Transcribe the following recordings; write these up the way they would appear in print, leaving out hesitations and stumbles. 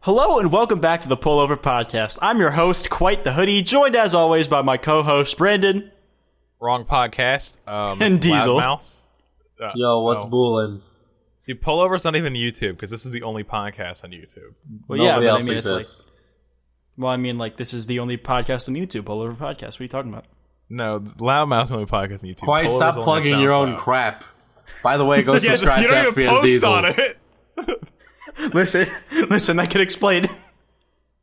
Hello and welcome back to the Pullover Podcast. I'm your host, Quite the Hoodie, joined as always by my co-host, Brandon. Wrong podcast. And Diesel. Loudmouth. Yo, what's bullin'? Dude, Pullover's not even YouTube, because this is the only podcast on YouTube. Well, Nobody yeah, but else I mean, exists. this is the only podcast on YouTube, Pullover Podcast. What are you talking about? No, Loudmouth's the only podcast on YouTube. Quite Pullover's stop only plugging on your own SoundCloud. crap. By the way, go subscribe you to don't even FPS post Diesel. on it. Listen, I can explain.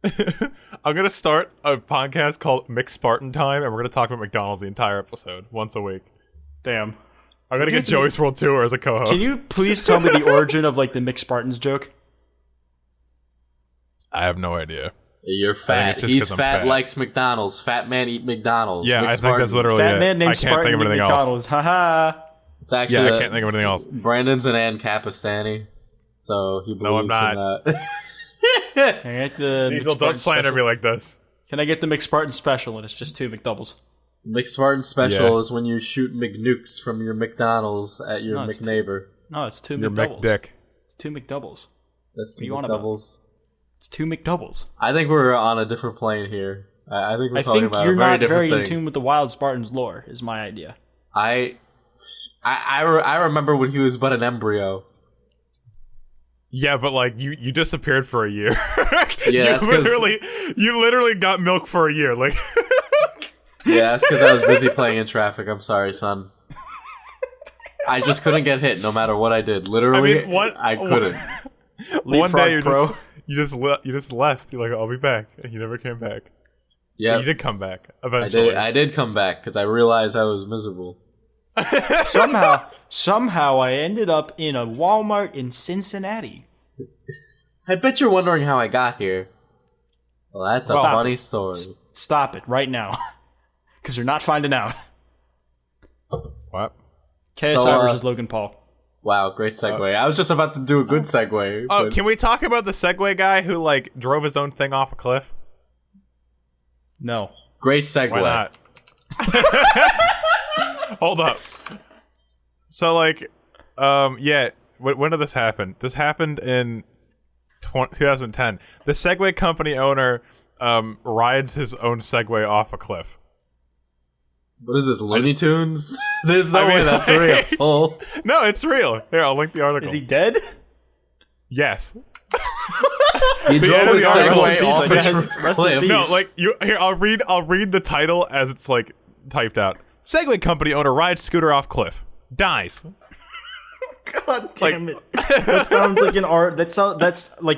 I'm going to start a podcast called McSpartan Time, and we're going to talk about McDonald's the entire episode, once a week. Damn. I'm going to get Joey's World Tour as a co-host. Can you please tell me the origin of, the McSpartans joke? I have no idea. You're fat. just He's 'cause I'm fat, fat. likes McDonald's. Fat man eat McDonald's. Yeah, I think that's McSpartans. literally Fat it. man named I can't think Spartan of at anything else. McDonald's. Haha. It's actually Yeah, I can't think of anything else. Brandon's an Ann Capistani, so he believes No, I'm not. in that. Can I get the Diesel, McSpartan don't slander special? me like this. Can I get the McSpartan special and it's just 2 McDoubles? McSpartan special Yeah. is when you shoot McNukes from your McDonald's at your No, it's McNeighbor. No, it's 2 Your McDoubles. McDick. It's 2 McDoubles. That's do you want about? McDoubles. It's 2 McDoubles. I think we're on a different plane here. I think we're I talking think about you're a very not different very thing. in tune with the Wild Spartans lore, is my idea. I remember when he was but an embryo. Yeah, but you disappeared for a year. Yeah, that's 'cause- you literally got milk for a year. Yeah, that's because I was busy playing in traffic. I'm sorry, son. I just couldn't get hit no matter what I did. Literally, I couldn't. One day Leapfrog you just left. You're like, I'll be back, and you never came back. Yeah, You did come back I eventually. did. I did come back because I realized I was miserable. Somehow I ended up in a Walmart in Cincinnati. I bet you're wondering how I got here. Well, that's a Stop funny it. story. Stop it right now. Because you're not finding out. What? KSI So, versus Logan Paul. Wow, great segue. I was just about to do a good segue. Oh, but can we talk about the Segway guy who drove his own thing off a cliff? No. great segue. Why not? Hold up. So yeah. When did this happen? This happened in 2010. The Segway company owner rides his own Segway off a cliff. What is this, Looney Tunes? There's no I mean, way that's real. Oh. No, it's real. Here, I'll link the article. Is he dead? Yes. He drove his Rest in Segway peace, off I a guess. cliff. Rest in peace. No, here I'll read the title as it's typed out. Segway company owner rides scooter off cliff. Dies. God damn it. That sounds like an art. That's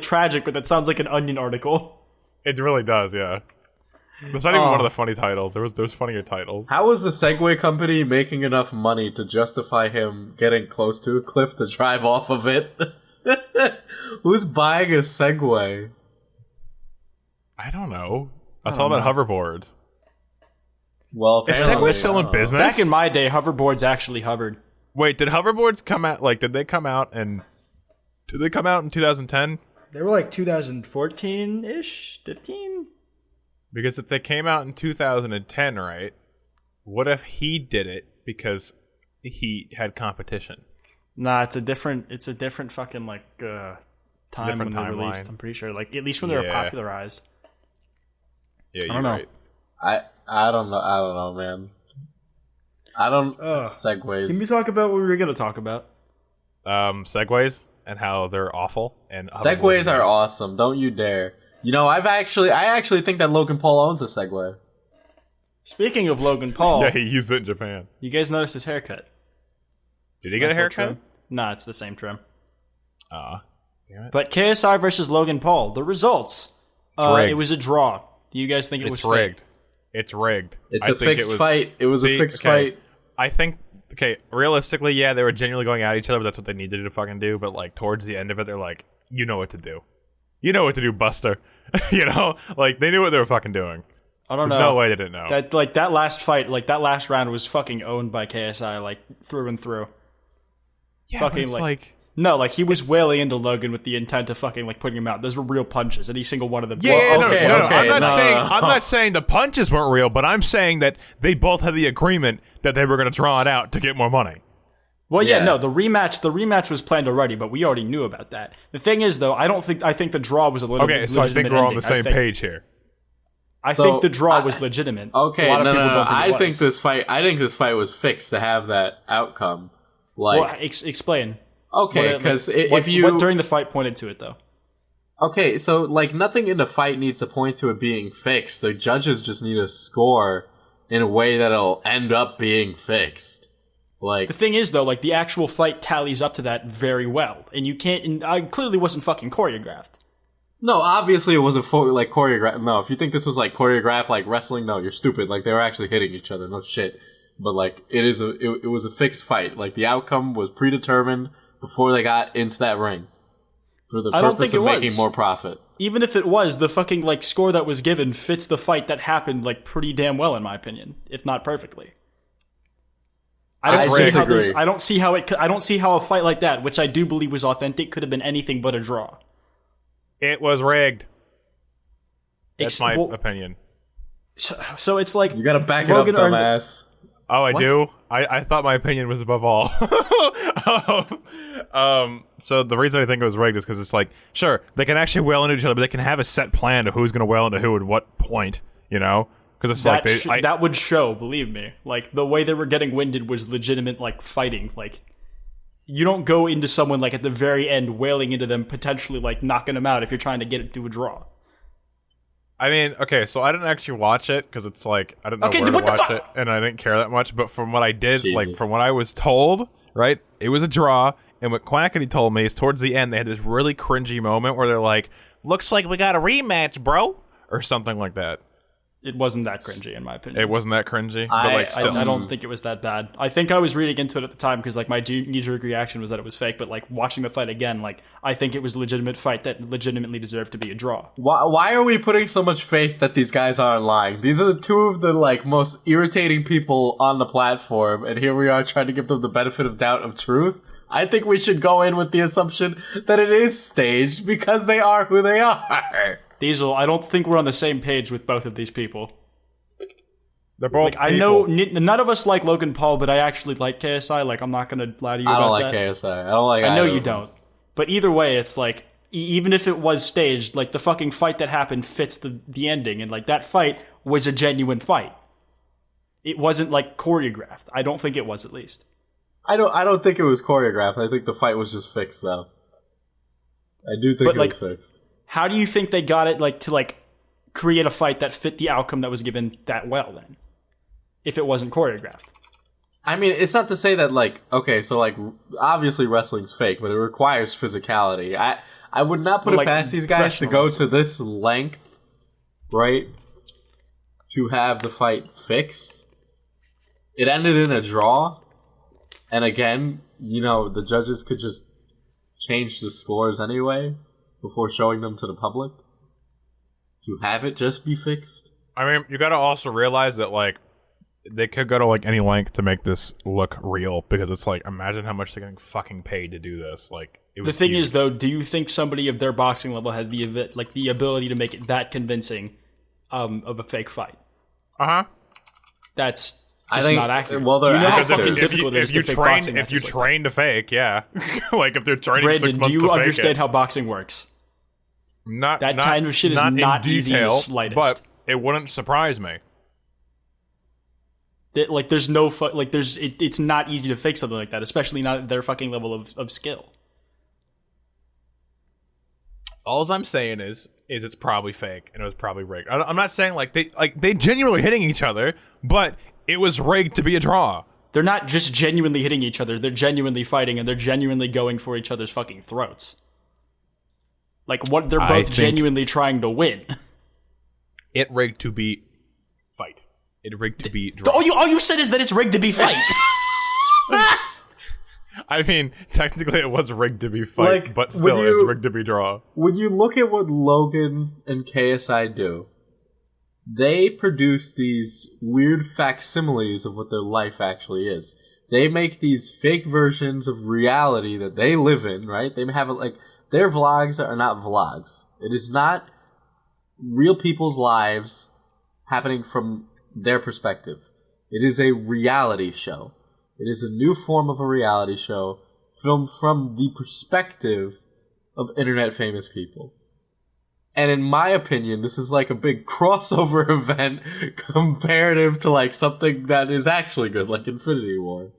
tragic, but that sounds like an Onion article. It really does, yeah. That's not even one of the funny titles. There's funnier titles. How is the Segway company making enough money to justify him getting close to a cliff to drive off of it? Who's buying a Segway? I don't know. That's all about hoverboards. Well, Is apparently, Segway still in business? Back in my day, hoverboards actually hovered. Wait, did hoverboards come out? Did they come out in 2010? They were 2014-ish? 15? Because if they came out in 2010, right? What if he did it because he had competition? Nah, it's a different fucking time different when they released. timeline. I'm pretty sure. At least when they were Yeah. popularized. Yeah, you're don't know. right. I don't know, man. I don't Segways. Can we talk about what we were gonna talk about? Segways and how they're awful. And Segways are awesome. Don't you dare. You know, I actually think that Logan Paul owns a Segway. Speaking of Logan Paul, Yeah, he used it in Japan. you guys noticed his haircut? Did he get a Nice little haircut? trim. Nah, it's the same trim. Damn it. But KSI versus Logan Paul, the results. rigged. It was a draw. Do you guys think it was It's rigged. It's rigged. It's I a think fixed fight. It was a fixed fight. I think, realistically, yeah, they were genuinely going at each other, but that's what they needed to fucking do. But, towards the end of it, they're like, you know what to do. You know what to do, Buster. You know? They knew what they were fucking doing. I don't There's know. no way they didn't know. That last fight, that last round was fucking owned by KSI, through and through. yeah, fucking, but it's No, he was wailing into Logan with the intent of fucking putting him out. Those were real punches, any single one of them. Yeah, okay, no. okay, I'm no. not saying the punches weren't real, but I'm saying that they both had the agreement that they were going to draw it out to get more money. Well, yeah, Yeah. no, the rematch was planned already, but we already knew about that. The thing is, though, I think the draw was a little Okay, bit so I think legitimate we're on the ending. same page here. I So, think the draw was legitimate. Okay, a lot of no, people no, no. don't think it I think was. this fight was fixed to have that outcome. Like, Well, explain. okay, because if you what during the fight pointed to it, though? okay, so like nothing in the fight needs to point to it being fixed. The judges just need to score in a way that'll end up being fixed. Like The thing is, though, like the actual fight tallies up to that very well, and you can't. And I clearly wasn't fucking choreographed. no, obviously it wasn't like choreographed. No, if you think this was like choreographed like wrestling, no, you're stupid. Like they were actually hitting each other. No shit. But like it was a fixed fight. Like the outcome was predetermined before they got into that ring for the I don't purpose think of it making was. more profit. Even if it was, the fucking like score that was given fits the fight that happened like pretty damn well, in my opinion, if not perfectly. I disagree. I don't see how a fight like that, which I do believe was authentic, could have been anything but a draw. It was rigged. That's my Well, opinion. so it's like You gotta back Logan it up, earned- dumbass. Oh, I What? do? I thought my opinion was above all. So the reason I think it was rigged is because it's like, sure, they can actually wail into each other, but they can have a set plan of who's going to wail into who at what point, you know? Because it's like, that would show, believe me. Like, the way they were getting winded was legitimate, like, fighting. Like, you don't go into someone, like, at the very end, wailing into them, potentially, like, knocking them out if you're trying to get it to a draw. I mean, okay, so I didn't actually watch it, because it's like, I didn't know Okay, where what to the watch fuck? it, and I didn't care that much, but from what I did, like, Jesus. from what I was told, right, it was a draw, and what Quackity told me is towards the end, they had this really cringy moment where they're like, looks like we got a rematch, bro, or something like that. It wasn't that cringy, in my opinion. It wasn't that cringy, but I- like, still. I don't think it was that bad. I think I was reading into it at the time because like my knee-jerk reaction was that it was fake. But like watching the fight again, like I think it was a legitimate fight that legitimately deserved to be a draw. Why are we putting so much faith that these guys aren't lying? These are two of the like most irritating people on the platform, and here we are trying to give them the benefit of doubt of truth. I think we should go in with the assumption that it is staged because they are who they are. Diesel, I don't think we're on the same page with both of these people. They're both Like I know none of us like Logan Paul, but I actually like KSI. Like I'm not gonna lie to you I about don't like that. KSI. I don't like. I know either you of them. don't. But either way, it's like even if it was staged, like the fucking fight that happened fits the ending, and like that fight was a genuine fight. It wasn't like choreographed. I don't think it was, at least. I don't think it was choreographed. I think the fight was just fixed, though. I do think But, it like, was fixed. How do you think they got it like to like create a fight that fit the outcome that was given that well then? If it wasn't choreographed. I mean, it's not to say that like okay, so like obviously wrestling's fake, but it requires physicality. I would not put Well, it like, past these guys to professional go to this length, right? To have the fight fixed. It ended in a draw, and again, you know, the judges could just change the scores anyway before showing them to the public. To have it just be fixed. I mean, you gotta also realize that, like, they could go to, like, any length to make this look real, because it's like, imagine how much they're getting fucking paid to do this. Like, it The was thing huge. is, though, do you think somebody of their boxing level has the ability to make it that convincing of a fake fight? Uh-huh. That's I just think- not accurate. well, they're do you know how actors. fucking If difficult it is to fake boxing if you matches like that? train to fake, yeah. Like, if they're training 6 Brandon, months do you to fake understand it. how boxing works? Not That kind of shit is in not easy in the detail, slightest. but it wouldn't surprise me. That, like, there's no it's not easy to fake something like that, especially not at their fucking level of skill. All I'm saying is it's probably fake and it was probably rigged. I'm not saying they genuinely hitting each other, but it was rigged to be a draw. They're not just genuinely hitting each other; they're genuinely fighting and they're genuinely going for each other's fucking throats. Like what they're I both think- genuinely trying to win. It rigged to be fight. It rigged to be draw. All you said is that it's rigged to be fight. I mean, technically it was rigged to be fight, Like, but when still it's you- rigged to be draw. When you look at what Logan and KSI do, they produce these weird facsimiles of what their life actually is. They make these fake versions of reality that they live in, right? They have like their vlogs are not vlogs. It is not real people's lives happening from their perspective. It is a reality show. It is a new form of a reality show filmed from the perspective of internet famous people. And in my opinion, this is like a big crossover event comparative to like something that is actually good, like Infinity War.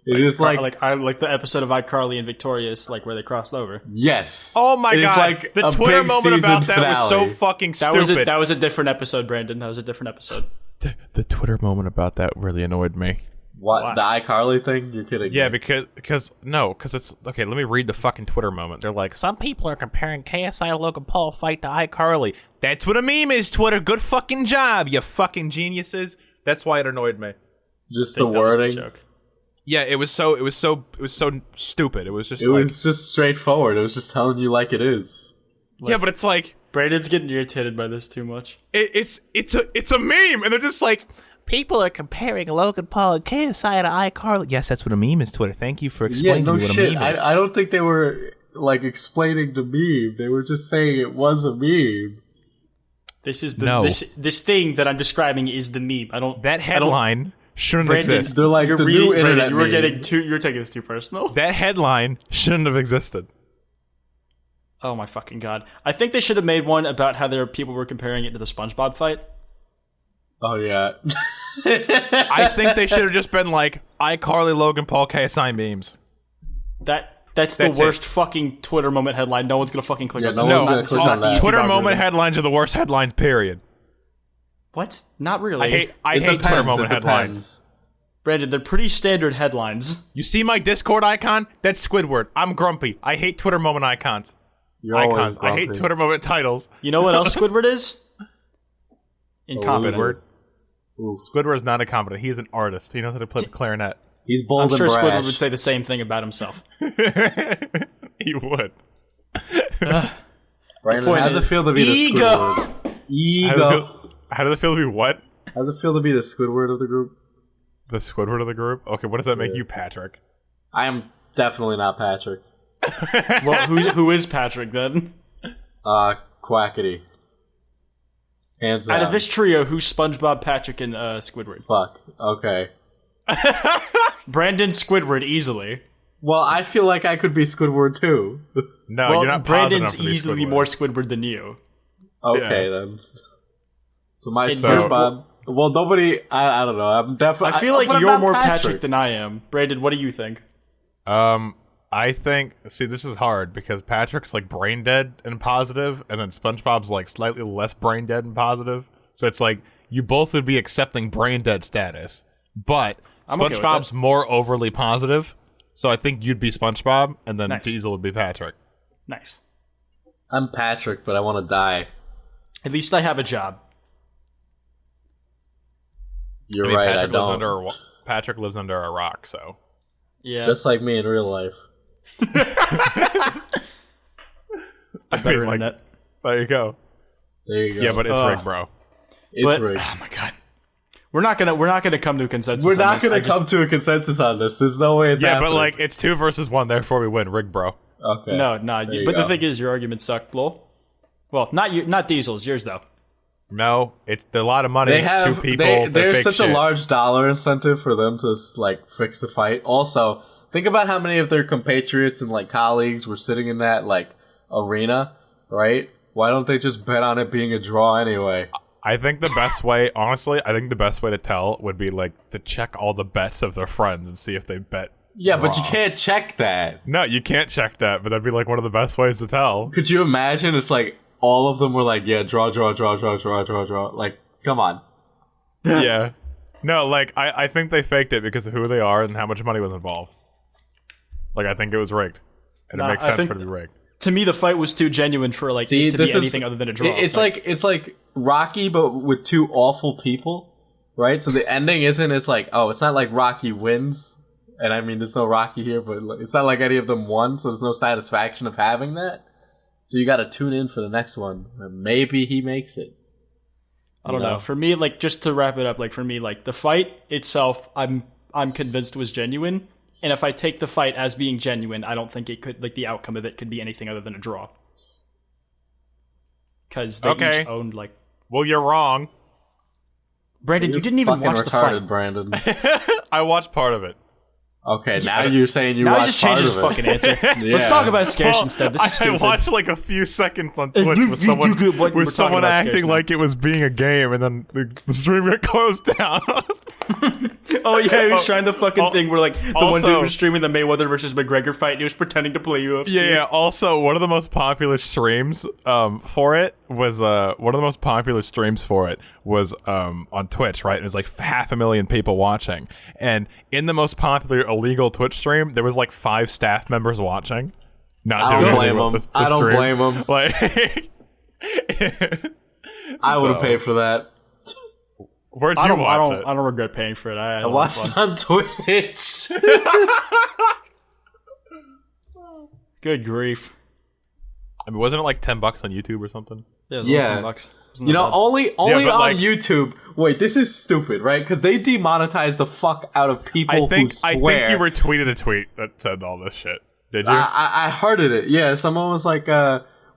It is like I like the episode of iCarly and Victorious, like where they crossed over. yes. Oh my It is god! like The a Twitter big moment about season that was so finale. fucking That stupid. was a different episode, Brandon. That was a different episode. The Twitter moment about that really annoyed me. What, Why? the iCarly thing? You're kidding Yeah, me. because it's okay. Let me read the fucking Twitter moment. They're like, some people are comparing KSI and Logan Paul fight to iCarly. That's what a meme is. Twitter, good fucking job, you fucking geniuses. That's why it annoyed me. Just I the think that was wording. joke. Yeah, it was so stupid. It was just It was just straightforward. It was just telling you like it is. yeah, but it's like Brandon's getting irritated by this too much. it's a meme, and they're just like, people are comparing Logan Paul and KSI to iCarly. Yes, that's what a meme is. Twitter, thank you for Yeah, explaining no what a shit. meme is. I don't think they were like explaining the meme. They were just saying it was a meme. This is the No. this thing that I'm describing is the meme. I don't That I don't- headline shouldn't Brandon, exist. They're like you're the really, new Brandon, internet you were meme. getting too. You're taking this too personal. That headline shouldn't have existed. Oh my fucking god! I think they should have made one about how there people were comparing it to the SpongeBob fight. Oh yeah. I think they should have just been like iCarly, Logan Paul, KSI memes. That's That's the worst fucking Twitter moment headline. No one's gonna fucking click Yeah, on no that. one's gonna click on that. Twitter YouTube moment algorithm. headlines are the worst headlines. Period. What? Not really. I It hate Twitter depends, moment it headlines. depends. Brandon. They're pretty standard headlines. You see my Discord icon? That's Squidward. I'm grumpy. I hate Twitter moment icons. You're always Icons. I hate grumpy. Twitter moment titles. You know what else Squidward is? Incompetent. Squidward. Oof. Squidward is not incompetent. He's an artist. He knows how to play the clarinet. He's bold I'm sure and Squidward brash. would say the same thing about himself. He would. Brandon, point how does is, it feel to be the ego. Squidward? How does, Ego. how does it feel to be what? How does it feel to be the Squidward of the group? The Squidward of the group? Okay, what does that make you, Patrick? I am definitely not Patrick. Well, who is Patrick then? Quackity. Hands down. Out of this trio, who's SpongeBob, Patrick, and Squidward? Fuck. Okay. Brandon Squidward easily. Well, I feel like I could be Squidward too. No, Well, you're not Brandon's positive enough to be easily Squidward. more Squidward than you. Okay then. So my And SpongeBob. Well, nobody. I don't know. I'm definitely. I feel like but I'm you're not more Patrick than I am. Brandon, what do you think? I think. See, this is hard because Patrick's like brain dead and positive, and then SpongeBob's like slightly less brain dead and positive. So it's like you both would be accepting brain dead status, but I'm okay with SpongeBob's that. more overly positive. So I think you'd be SpongeBob, and then Nice. Diesel would be Patrick. Nice. I'm Patrick, but I want to die. At least I have a job. You're I mean, right. Patrick I lives don't. under Patrick lives under a rock, so Yeah. Just like me in real life. better like- internet. there you go. There you go. Yeah, but it's Rick, bro. it's But, rigged. oh my god. We're not gonna come to a consensus. We're on not this. going I to just- come to a consensus on this. There's no way it's Yeah, happening. but like it's 2 versus 1, therefore we win. Rick, bro. Okay. No. There you But the go. thing is, your argument sucked, lol. Well, not Diesel's. Yours though. No, it's a lot of money. They have 2 people. there's fake such shit. a large dollar incentive for them to like fix a fight. Also, think about how many of their compatriots and like colleagues were sitting in that like arena, right? Why don't they just bet on it being a draw anyway? I think the best way, honestly, to tell would be like to check all the bets of their friends and see if they bet. Yeah, but you draw. can't check that. No, you can't check that, but that'd be like one of the best ways to tell. Could you imagine? It's like all of them were like, yeah, draw. Like, come on. Yeah. No, like I think they faked it because of who they are and how much money was involved. Like I think it was rigged, and Nah, it makes I sense think- for it to be rigged. To me, the fight was too genuine for like See, it to this be is anything other than a draw. It's like Rocky, but with 2 awful people, right? So the ending isn't. It's like, oh, it's not like Rocky wins, and I mean, there's no Rocky here, but it's not like any of them won, so there's no satisfaction of having that. So you got to tune in for the next one, and maybe he makes it. I don't know. For me, like just to wrap it up, like for me, like the fight itself, I'm convinced was genuine. And if I take the fight as being genuine, I don't think it could, like, the outcome of it could be anything other than a draw. Because they each owned, like... Well, you're wrong. Brandon, You're you didn't even fucking watch the retarded, fight. Brandon. I watched part of it. Okay, now you're saying you Now he watched just changed his part of fucking answer. Let's Yeah. talk about Scarce instead. This is I stupid. watched like a few seconds on Twitch with someone, we're talking someone about acting Scarce now. like it was being a game, and then the stream got closed down. Oh yeah, he was trying the fucking thing where like the one dude also- was streaming the Mayweather versus McGregor fight, and he was pretending to play UFC. Yeah. Also, one of the most popular streams for it was on Twitch, right? And it was like 500,000 people watching, and in the most popular illegal Twitch stream, there was like 5 staff members watching. I don't blame them. I don't blame them. Like, I would have paid for that. where'd I you don't watch it? I don't regret paying for it. I I watched it on Twitch. Good grief. I mean, wasn't it like $10 on YouTube or something? Yeah, it was Yeah. only $10. Wasn't You that know, bad. only but, on like- YouTube. Wait, this is stupid, right? Because they demonetize the fuck out of people who I swear. think you retweeted a tweet that said all this shit. Did you? I hearted it. Yeah, someone was like,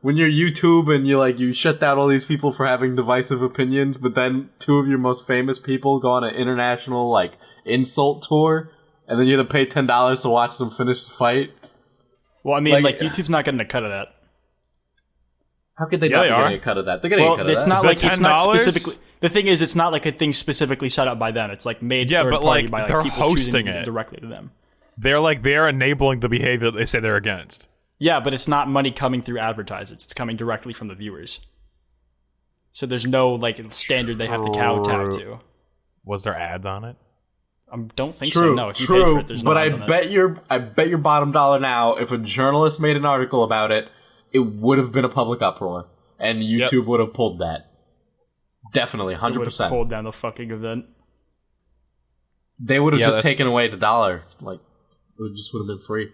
when you're YouTube and you shut down all these people for having divisive opinions, but then 2 of your most famous people go on an international insult tour, and then you have to pay $10 to watch them finish the fight. Well, I mean, like- YouTube's not getting a cut of that. How could they Yeah, not they be are. getting a cut of that? They're getting a Well, cut of it's that. not The like it's not $10? specifically. The thing is, it's not like a thing specifically set up by them. It's like made Yeah, third but, party like, by they're people choosing hosting it. directly to them. They're enabling the behavior that they say they're against. Yeah, but it's not money coming through advertisers. It's coming directly from the viewers. So there's no standard they have to kowtow to. Was there ads on it? Don't think so. True, No, if you paid for true. it, there's no But ads I on it. bet your bottom dollar now, if a journalist made an article about it, it would have been a public uproar, and YouTube would have pulled that. Definitely, It would have 100%. pulled down the fucking event. They would have Yeah, just that's- taken away the dollar. It just would have been free.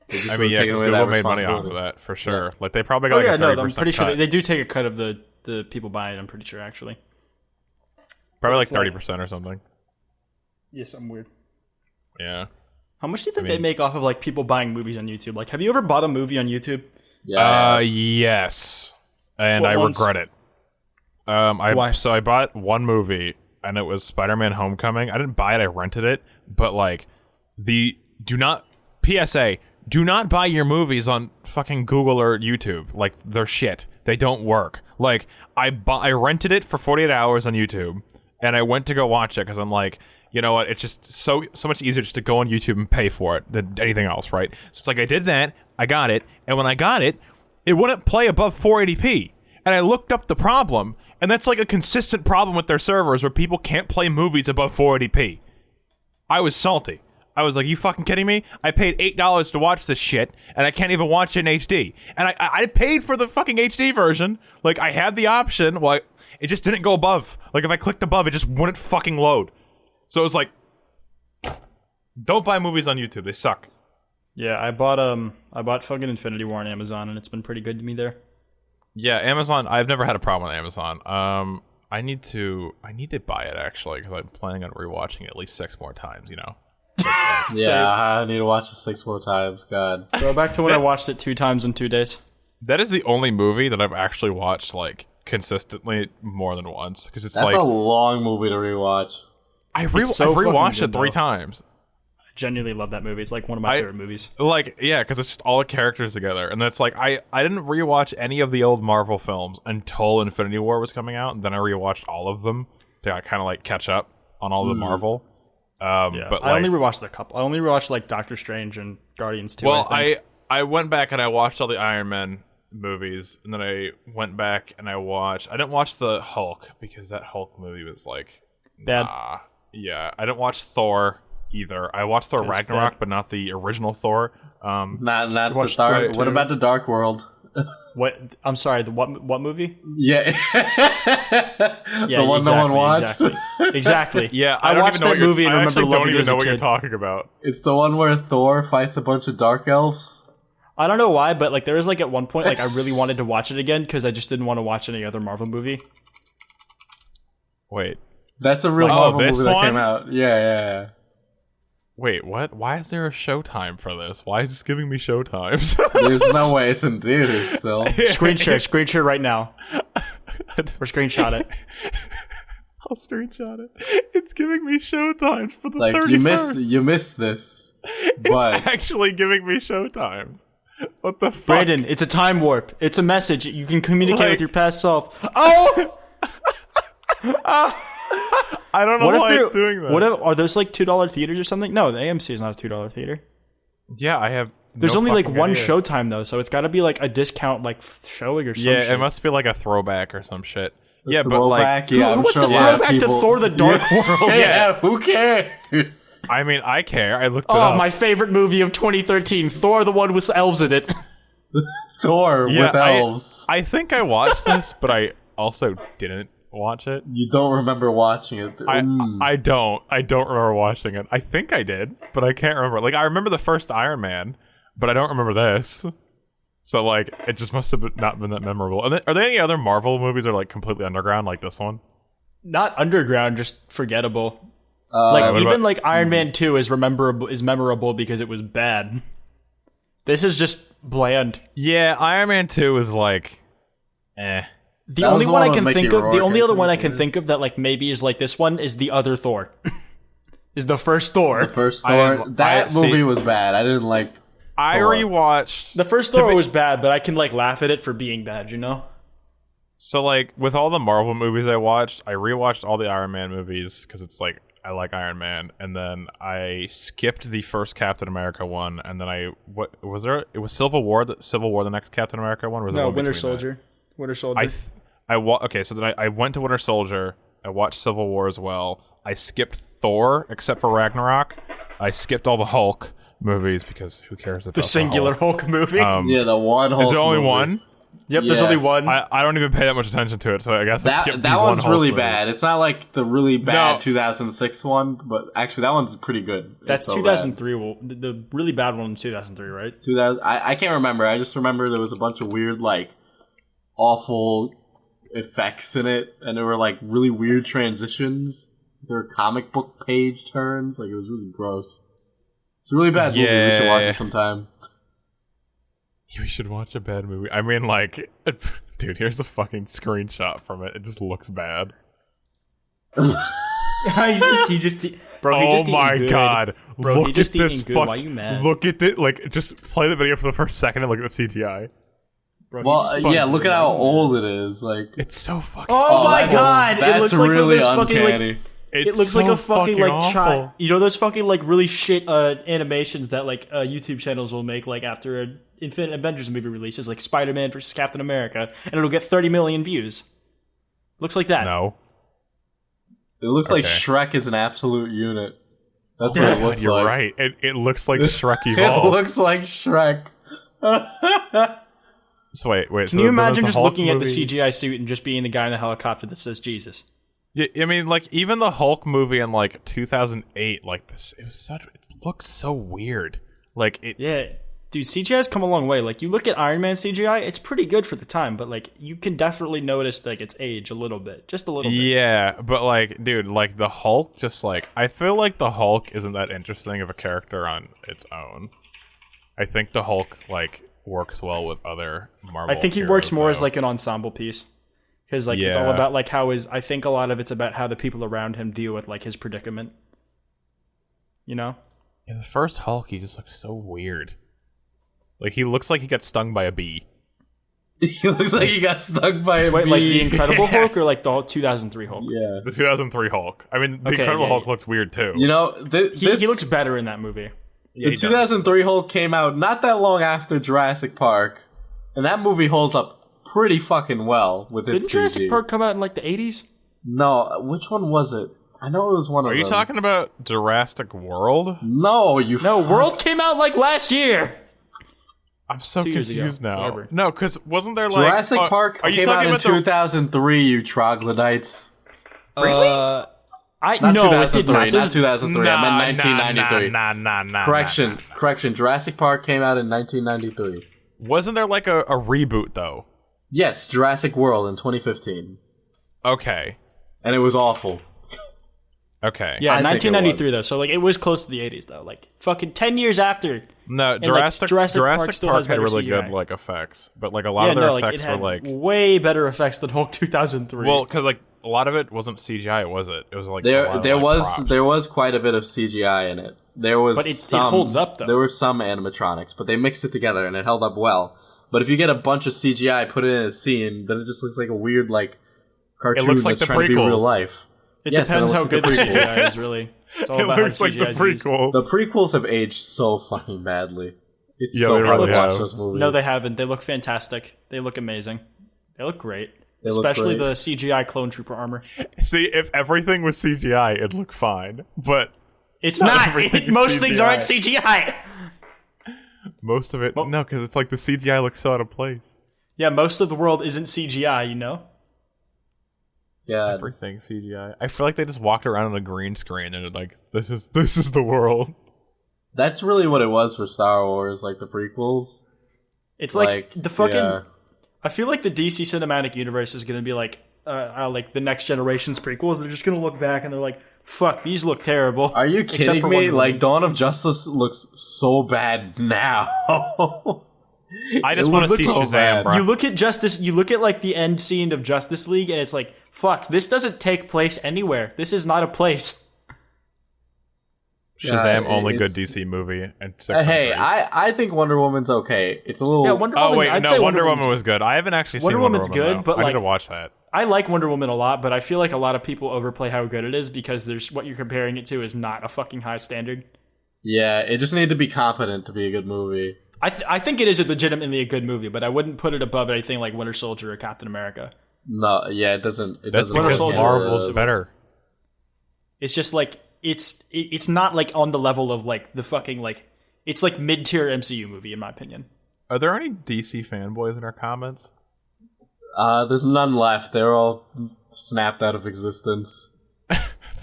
They just I would mean, have yeah, taken because away that Google made money off of responsibility. that for sure. Like they probably got Oh like yeah, a 30% no, I'm pretty sure cut. they do take a cut of the people buying it. I'm pretty sure actually. Probably like It's like- 30% or something. Yeah, something weird. Yeah. How much do you think mean- they make off of people buying movies on YouTube? Like, have you ever bought a movie on YouTube? Yeah. Yes, and What I ones? regret it. Why? So I bought one movie, and it was Spider-Man: Homecoming. I didn't buy it; I rented it. But PSA, do not buy your movies on fucking Google or YouTube. Like they're shit. They don't work. Like I rented it for 48 hours on YouTube, and I went to go watch it because I'm like, you know what? It's just so much easier just to go on YouTube and pay for it than anything else, right? So it's like I did that, I got it, and when I got it, it wouldn't play above 480p. And I looked up the problem, and that's like a consistent problem with their servers where people can't play movies above 480p. I was salty. I was like, you fucking kidding me? I paid $8 to watch this shit, and I can't even watch it in HD. And I paid for the fucking HD version. Like, I had the option. Well, it just didn't go above. Like, if I clicked above, it just wouldn't fucking load. So it was like, don't buy movies on YouTube. They suck. Yeah, I bought fucking Infinity War on Amazon, and it's been pretty good to me there. Yeah, Amazon. I've never had a problem with Amazon. I need to buy it actually because I'm planning on rewatching it at least 6 more times. You know. Yeah, I need to watch it 6 more times. God. Go back to when I watched it 2 times in 2 days. That is the only movie that I've actually watched consistently more than once because it's That's a long movie to rewatch. I've so fucking rewatched good, it 3 though. times. I genuinely love that movie. It's like one of my favorite movies. Yeah, because it's just all the characters together, and it's like I didn't rewatch any of the old Marvel films until Infinity War was coming out, and then I rewatched all of them to kind of catch up on all the Marvel. Yeah, but I only rewatched a couple. I only rewatched Doctor Strange and Guardians 2. Well, I think. I went back and I watched all the Iron Man movies, and then I went back and I didn't watch the Hulk because that Hulk movie was Bad. nah. Yeah, I didn't watch Thor either. I watched Thor That's Ragnarok, bad. but not the original Thor. Not the watch Dark. Thor What too. about the Dark World? What? I'm sorry. What movie? Yeah. Yeah, the one no one watched. Exactly. Yeah, I don't watched even know that what movie and I remember actually loving don't it even as know a what you're kid. talking about. It's the one where Thor fights a bunch of dark elves. I don't know why, but there was at one point I really wanted to watch it again because I just didn't want to watch any other Marvel movie. Wait, That's a real Oh, Marvel this movie that one? came out. Yeah. wait, what? Why is there a showtime for this? Why is this giving me showtimes? There's no way it's in theaters still. Screen share right now, or screenshot it. I'll screenshot it. It's giving me showtime for the It's like 31st. you missed this, It's but actually giving me showtime. What the fuck? Brandon, it's a time warp. It's a message. You can communicate Like- with your past self. Oh! I don't know What if why they're it's doing that. What if, are those like $2 theaters or something? No, the AMC is not a $2 theater. Yeah, I have. There's no only like fucking one idea. Showtime though, so it's got to be like a discount like showing or something. Yeah, it must be like a throwback or some shit. Yeah, but throwback. like, Yeah, Who I'm wants sure to a lot of throwback to people. Thor: The Dark World? Yeah, who cares? I mean, I care. I looked it Oh, up. my favorite movie of 2013, Thor: The One with Elves in it. Thor Yeah, with elves. I think I watched this, but I also didn't watch it. You don't remember watching it. I don't remember watching it. I think I did, but I can't remember. Like, I remember the first Iron Man, but I don't remember this. So like, it just must have not been that memorable. And then, are there any other Marvel movies that are like completely underground like this one? Not underground, just forgettable. Uh, Like what even about- like Iron Man 2 is memorable because it was bad. This is just bland. Yeah, Iron Man 2 is like, eh. The That only was the one I one can with think Mickey of, the Rourke, only I other one I think, can yeah. think of that like maybe is like this one is the other Thor. Is the first Thor. First I Thor. didn't- That see- movie was bad. I didn't like. I Thor. rewatched. The first Thor was bad, but I can like laugh at it for being bad, you know? So like with all the Marvel movies I watched, I rewatched all the Iron Man movies because it's like I like Iron Man, and then I skipped the first Captain America one, and then what was there? It was Civil War. The next Captain America one. Or was there No, one Winter between that? Soldier. Winter Soldier. Okay, so then I went to Winter Soldier. I watched Civil War as well. I skipped Thor except for Ragnarok. I skipped all the Hulk movies because who cares if the singular Hulk movie. Yeah, the one. Is there Hulk only movie. one? Yep, there's yeah. only one. I don't even pay that much attention to it, so I guess I skipped That the one's one Hulk really movie. bad. It's not like the really bad No. 2006 one, but actually that one's pretty good. That's It's so 2003. Well, the really bad one was 2003, right? bad. 2000. I can't remember. I just remember there was a bunch of weird, like, awful effects in it, and there were like really weird transitions. There were comic book page turns. Like it was really gross. It's a really bad movie. We should watch Yeah. it sometime. We should watch a bad movie. I mean, like, dude, here's a fucking screenshot from it. It just looks bad. he just bro. He Oh just eating my good. god! Bro, he look just at this eating good. fuck. Why you mad? Look at it. Like, just play the video for the first second and look at the CGI. Bro, he Well, just yeah. fucking Look at good. how old it is. Like, It's so fucking. Oh, my that's- god! It that's looks like one of really those fucking like. uncanny. It's It looks so like a fucking like awful. child. You know those fucking like really shit animations that like YouTube channels will make like after an Infinite Avengers movie releases, like Spider-Man versus Captain America, and it'll get 30 million views. Looks like that. No, It looks like Okay. Shrek is an absolute unit. That's what it looks you're like. right. It looks like Shrek It evolved. looks like Shrek. So wait. Can you imagine just looking at the CGI suit and just being the guy in the helicopter that says Jesus? Yeah, I mean, like even the Hulk movie in like 2008, like this, it looks so weird. Like it. Yeah, dude, CGI's come a long way. Like you look at Iron Man CGI, it's pretty good for the time, but like you can definitely notice like its age a little bit, just a little bit. Yeah, but like, dude, like the Hulk, just like I feel like the Hulk isn't that interesting of a character on its own. I think the Hulk like works well with other Marvel. I think he heroes, works more as though. like an ensemble piece. Because like it's all Yeah. about like how his. I think a lot of it's about how the people around him deal with like his predicament. You know. Yeah, the first Hulk, he just looks so weird. Like he looks like he got stung by a bee. He looks like he got stung by a Wait, bee. like the Incredible Hulk or like the whole 2003 Hulk? Yeah. The 2003 Hulk. I mean, the Okay, Incredible yeah, Hulk yeah. looks weird too. You know, He looks better in that movie. Yeah, the 2003 Hulk came out not that long after Jurassic Park, and that movie holds up pretty fucking well with its Didn't Jurassic CG. Park come out in like the 80s? No, which one was it? I know it was one of Are them. you talking about Jurassic World? No, you. No, fuck. World came out like last year. I'm so 2 years ago, confused now. whatever. No, because wasn't there like Jurassic Park Are you came out talking in about 2003. You troglodytes. Really? Not No, it did 2003. not. Not There's- 2003. I meant 1993. Nah. Correction. Jurassic Park came out in 1993. Wasn't there like a reboot though? Yes, Jurassic World in 2015, Okay. and it was awful. Okay. Yeah, I think it 1993 was. though. So like it was close to the 80s though. Like fucking 10 years after. No, like, Jurassic Jurassic Park Park, still has had better really CGI. good like effects, but like a lot Yeah, of their no, like it effects were had like way better effects than Hulk 2003. well, because like a lot of it wasn't CGI, was it? It was like a lot of, there like, was props. there was quite a bit of CGI in it. There was But it some, holds up, though. There were some animatronics, but they mixed it together and it held up well. But if you get a bunch of CGI, put it in a scene, then it just looks like a weird cartoon looks like that's the trying to be prequels. real life. It Yes, depends and it how looks good like the the prequels. CGI is, really. It's all It about how looks like the CGI is used. prequels. The prequels have aged so fucking badly. It's Yeah, so they hard really to watch have. those movies. No, they haven't. They look fantastic. They look amazing. They look great. They look Especially great. the CGI clone trooper armor. See, if everything was CGI, it'd look fine. But It's Not not. everything is Most things CGI. aren't CGI. most of it, no, because it's like the CGI looks so out of place. Yeah, most of the world isn't CGI, you know? Yeah, Everything CGI. I feel like they just walked around on a green screen and like, this is the world. that's really what it was for Star Wars, like the prequels. It's like the fucking... yeah. I feel like the DC cinematic universe is going to be like the next generation's prequels. They're just going to look back and they're like, fuck, these look terrible. Are you Except kidding for me? Wonder Like Woman. Dawn of Justice looks so bad now. I just It want to looks see so Shazam, bad. bro. You look at Justice. You look at like the end scene of Justice League, and it's like, fuck, this doesn't take place anywhere. This is not a place. Shazam, only good it's- DC movie and 6 Hey, centuries. I think Wonder Woman's okay. It's a little. Yeah, Wonder Oh Woman. wait, I'd no, say Wonder Woman's- Woman was good. I haven't actually Wonder seen Wonder Woman's Woman, good, though. but, I need like- to watch that. I like Wonder Woman a lot, but I feel like a lot of people overplay how good it is because there's what you're comparing it to is not a fucking high standard. Yeah, it just needed to be competent to be a good movie. I think it is a legitimately a good movie, but I wouldn't put it above anything like Winter Soldier or Captain America. No, yeah, it doesn't. It That's doesn't. Winter because Soldier Marvel's is. better. It's just like it's not like on the level of like the fucking like it's like mid-tier MCU movie in my opinion. Are there any DC fanboys in our comments? There's none left. They're all snapped out of existence.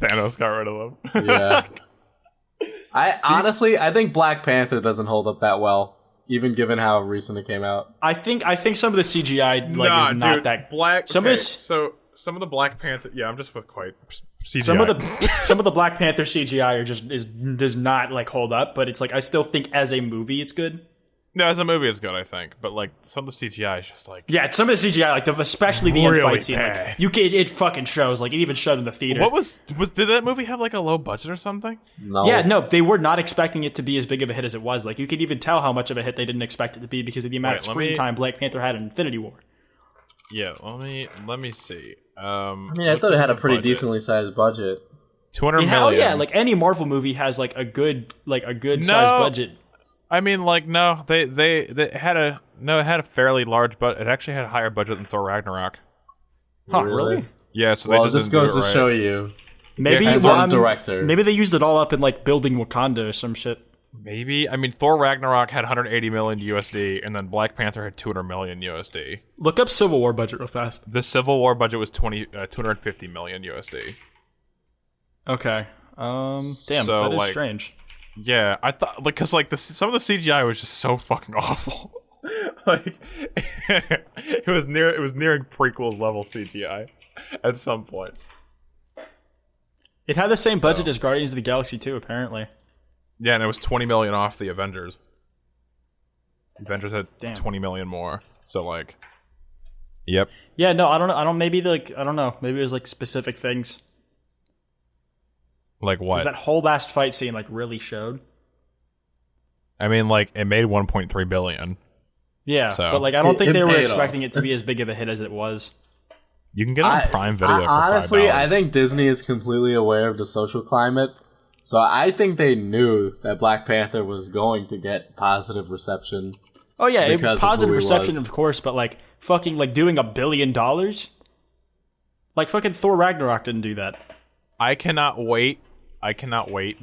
Thanos got rid of them. Yeah. I think Black Panther doesn't hold up that well, even given how recent it came out. I think some of the CGI like is not that Black. Some of this- so some of the Black Panther. Yeah, I'm just with quite CGI. some of the Black Panther CGI are just does not like hold up, but it's like I still think as a movie it's good. No, as a movie, it's good, I think. But like some of the CGI is just like Yeah, some of the CGI like especially the end Really fight scene, bad. like, it fucking shows. Like it even showed in the theater. What was did that movie have like a low budget or something? No. Yeah, no, they were not expecting it to be as big of a hit as it was. Like you could even tell how much of a hit they didn't expect it to be because of the amount Wait, of let screen me- time Black Panther had in Infinity War. Yeah, let me see. I mean, I thought it had a pretty decently sized budget. 200 Oh million. yeah, like any Marvel movie has like a good size No. budget. I mean, like no, they had it had a fairly large, but it actually had a higher budget than Thor Ragnarok. Huh, really? Yeah, so Well, they this just didn't goes do to it right. show you. Maybe Yeah, As well, one I'm- director. Maybe they used it all up in like building Wakanda or some shit. Maybe. I mean, Thor Ragnarok had 180 million USD, and then Black Panther had 200 million USD. Look up Civil War budget real fast. The Civil War budget was 250 million USD. Okay. Damn, So, that is like- strange. Yeah, I thought because like some of the CGI was just so fucking awful. Like it was nearing prequel level CGI at some point. It had the same budget as Guardians of the Galaxy 2, apparently. Yeah, and it was 20 million off the Avengers. Avengers had Damn. 20 million more. So like, yep. Yeah, no, I don't. Maybe I don't know. Maybe it was like specific things. Like what? 'Cause that whole last fight scene like really showed. I mean, like it made 1.3 billion. Yeah, So- but like I don't think It they were paid expecting it to be as big of a hit as it was. You can get it on Prime Video. For Honestly, $5. I think Disney is completely aware of the social climate. So I think they knew that Black Panther was going to get positive reception. Oh yeah, Because of positive who he reception, was. of course, but like fucking like doing $1 billion. Like fucking Thor Ragnarok didn't do that. I cannot wait,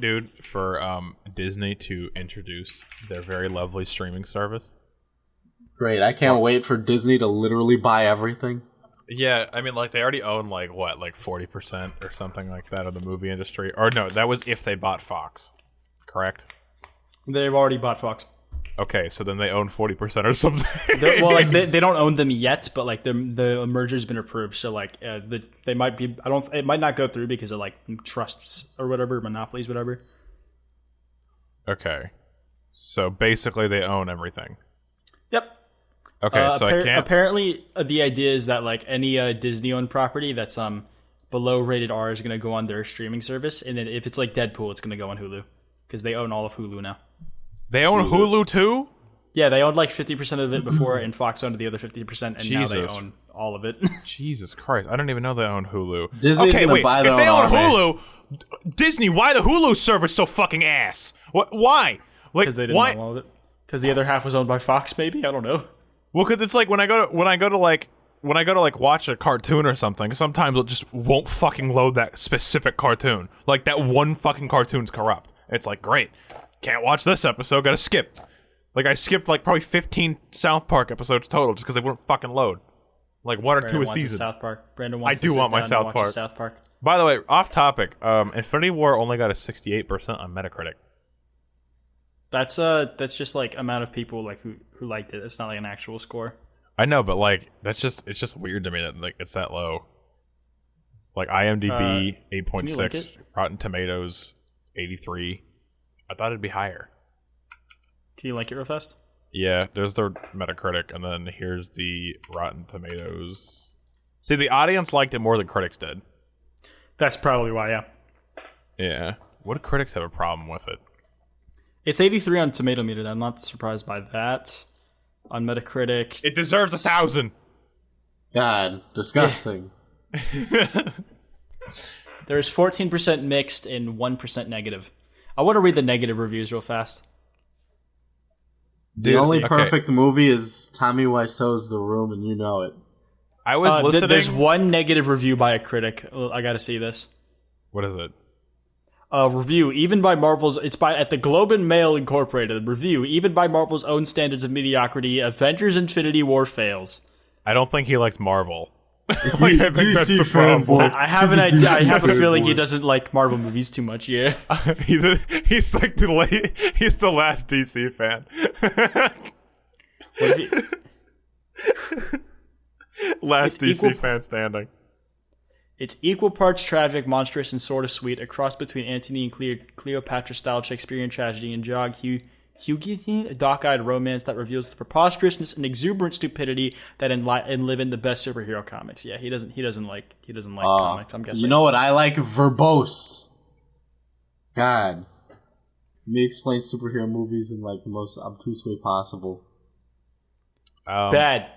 dude, for Disney to introduce their very lovely streaming service. Great. I can't wait for Disney to literally buy everything. Yeah, I mean, like they already own like 40% or something like that of the movie industry. Or no, that was if they bought Fox, correct? They've already bought Fox. Okay, so then they own 40% or something. Well, like they don't own them yet, but like the merger's been approved, so like they might be. It might not go through because of like trusts or whatever, monopolies, whatever. Okay, so basically they own everything. Yep. Okay, so I can't. Apparently, the idea is that like any Disney-owned property that's below rated R is going to go on their streaming service, and then if it's like Deadpool, it's going to go on Hulu because they own all of Hulu now. They own Hulu too? Yeah, they owned like 50% of it before, and Fox owned the other 50%, and now they Jesus. own all of it. Jesus Christ! I didn't even know they own Hulu. Disney's okay, gonna wait. buy If their they own own army. Hulu, Disney, why the Hulu service so fucking ass? What? Why? Like, Because they didn't why? own all of it. Because the other half was owned by Fox, maybe? I don't know. Well, because it's like when I go to watch a cartoon or something, sometimes it just won't fucking load that specific cartoon. Like that one fucking cartoon's corrupt. It's like, great, can't watch this episode, gotta skip. Like I skipped like probably 15 South Park episodes total just because they wouldn't fucking load. Like one or Brandon two a wants season. South Park. Brandon wants I do to sit want my down and South watch Park. his South Park. By the way, off topic, Infinity War only got a 68% on Metacritic. That's just like amount of people like who liked it. It's not like an actual score. I know, but like it's just weird to me that like it's that low. Like IMDb can you link 8.6, it? Rotten Tomatoes 83. I thought it'd be higher. Can you link it real fast? Yeah, there's the Metacritic, and then here's the Rotten Tomatoes. See, the audience liked it more than critics did. That's probably why, yeah. Yeah. What do critics have a problem with it? It's 83 on Tomato Meter. I'm not surprised by that. On Metacritic, It deserves 1,000. God, disgusting. there's 14% mixed and 1% negative. I want to read the negative reviews real fast. The only okay. perfect movie is Tommy Wiseau's The Room, and you know it. I was listening. There's one negative review by a critic. I got to see this. What is it? A review, even by Marvel's, it's by at the Globe and Mail Incorporated. Review, even by Marvel's own standards of mediocrity, Avengers: Infinity War fails. I don't think he likes Marvel. Like, I think that's the problem. fanboy. I have an idea. I have a feeling he doesn't like Marvel movies too much. Yeah, he's like he's the last DC fan. what if he, Last It's DC equal- fan standing. it's equal parts tragic, monstrous, and sort of sweet. A cross between Antony and Cleopatra-style Shakespearean tragedy and Jog Hughesy, a dark-eyed romance that reveals the preposterousness and exuberant stupidity that live in the best superhero comics. Yeah, he doesn't like comics. I'm guessing. You know what I like? Verbose. God. Let me explain superhero movies in like the most obtuse way possible. bad.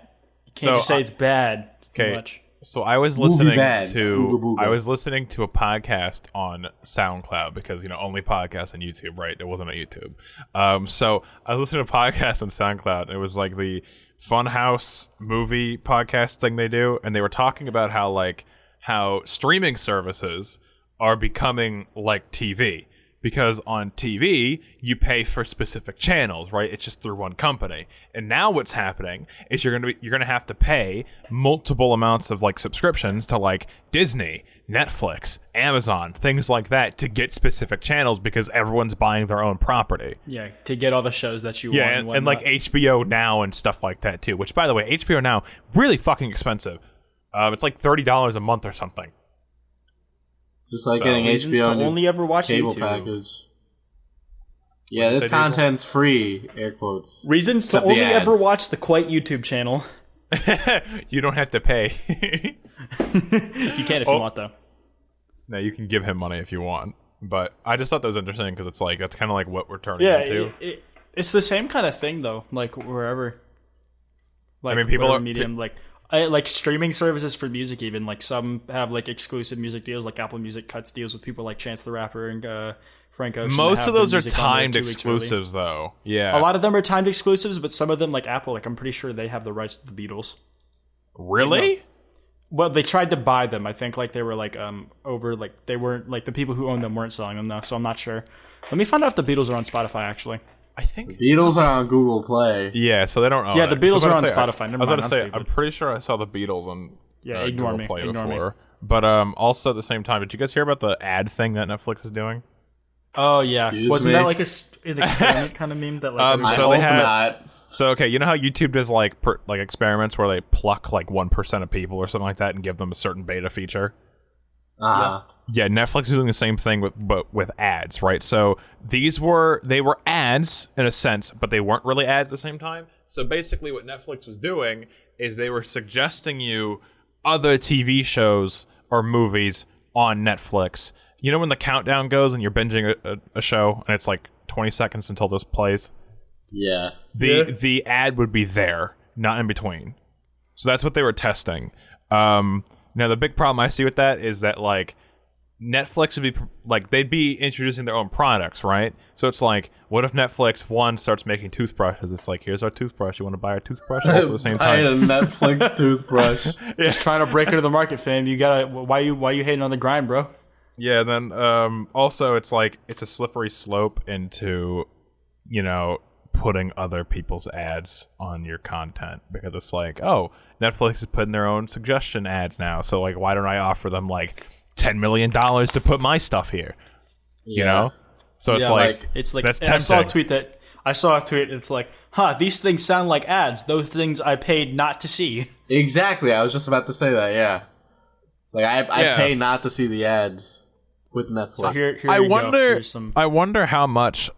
You can't just say it's bad. It's too okay. much. So I was Movie listening bad. to Booga booga. I was listening to a podcast on SoundCloud because only podcasts on YouTube, right? It wasn't on YouTube. So I listened to a podcast on SoundCloud. It was like the Funhouse movie podcast thing they do, and they were talking about how streaming services are becoming like TV. Because on TV, you pay for specific channels, right? It's just through one company. And now what's happening is you're gonna have to pay multiple amounts of subscriptions to Disney, Netflix, Amazon, things like that to get specific channels because everyone's buying their own property. Yeah, to get all the shows that you Yeah, want. and HBO Now and stuff like that too. Which, by the way, HBO Now really fucking expensive. It's like $30 a month or something. Just like So, getting reasons HBO to on your only ever watch cable YouTube. package. Yeah, this say, Diesel? content's free, air quotes. Reasons to Except the only ever ads. watch the Quite YouTube channel. You don't have to pay. You can if you want, though. No, you can give him money if you want. But I just thought that was interesting because it's that's kind of like what we're turning Yeah, into. it's the same kind of thing, though. Wherever. I mean, people whatever are- medium, like streaming services for music. Even some have exclusive music deals, like Apple Music cuts deals with people like Chance the Rapper and Frank Ocean. Most have of those their are music on there timed 2 weeks early. exclusives, though. Yeah. A lot of them are timed exclusives, but some of them, like Apple, I'm pretty sure they have the rights to the Beatles. Really? Well, they tried to buy them. I think they were over they weren't the people who owned them weren't selling them though. So I'm not sure. Let me find out if the Beatles are on Spotify actually. I think. Beatles are on Google Play. Yeah, so they don't own Yeah, it. the Beatles I are on was about to Spotify. say, Never I was mind, about to I'm say, stupid. I'm pretty sure I saw the Beatles on Yeah, Google ignore Play me. before. But also at the same time, did you guys hear about the ad thing that Netflix is doing? Oh yeah, Excuse wasn't me? that an experiment kind of meme that I So hope they had- not. So okay, you know how YouTube does experiments where they pluck 1% of people or something like that and give them a certain beta feature? Yeah, Netflix is doing the same thing with ads, right? So they were ads in a sense, but they weren't really ads at the same time. So basically what Netflix was doing is they were suggesting you other TV shows or movies on Netflix. You know when the countdown goes and you're binging a show and it's like 20 seconds until this plays? Yeah. The ad would be there, not in between. So that's what they were testing. Now the big problem I see with that is that like Netflix would be like they'd be introducing their own products, right? So it's like, what if Netflix starts making toothbrushes? It's like, here's our toothbrush. You want to buy our toothbrush? Also at the same Buy time, a Netflix toothbrush. Just trying to break into the market, fam. You gotta. Why you hating on the grind, bro? yeah. Then also it's like it's a slippery slope into putting other people's ads on your content, because it's like, oh, Netflix is putting their own suggestion ads now, so like why don't I offer them like $10 million to put my stuff here? You know? So it's it's like that's I saw a tempting. tweet. It's like, these things sound like ads. Those things I paid not to see. Exactly. I was just about to say that. Yeah. Like I Yeah. pay not to see the ads with Netflix. So here I you go. wonder Here's some. I wonder how much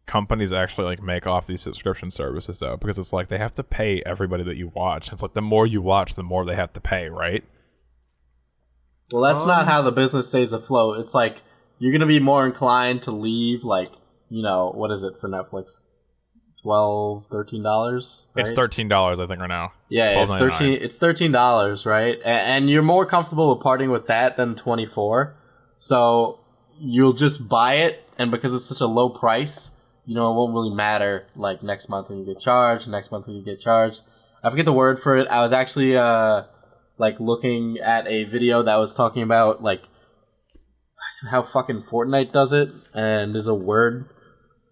companies actually like make off these subscription services though, because it's like they have to pay everybody that you watch. It's like the more you watch, the more they have to pay, right? Well, that's not how the business stays afloat. It's like you're gonna be more inclined to leave, like, what is it for Netflix? $12, $13, right? It's $13, I think, right now. Yeah, it's $12.99. It's $13, right? And you're more comfortable with parting with that than $24. So you'll just buy it, and because it's such a low price, it won't really matter. Like next month when you get charged, I forget the word for it. I was actually looking at a video that was talking about like how fucking Fortnite does it, and there's a word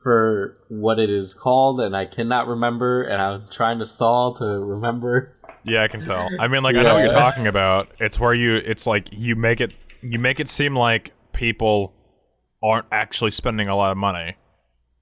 for what it is called, and I cannot remember, and I'm trying to stall to remember. Yeah, I can tell. I mean, like, I know what you're talking about. It's where it's like you make it seem like people aren't actually spending a lot of money,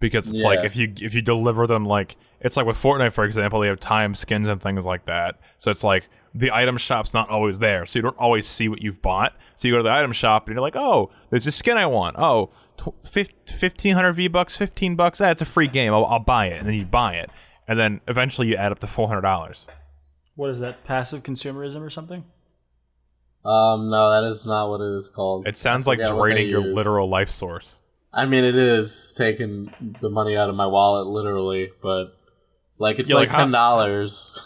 because it's like if you deliver them, like, it's like with Fortnite, for example, they have time skins and things like that. So it's like the item shop's not always there, so you don't always see what you've bought. So you go to the item shop and you're like, oh, there's a skin I want. Oh, 1,500 V-Bucks, $15. It's a free game. I'll buy it. And then you buy it. And then eventually you add up to $400. What is that? Passive consumerism or something? No, that is not what it is called. It sounds like draining your literal life source. I mean, it is taking the money out of my wallet, literally, but like it's like $10,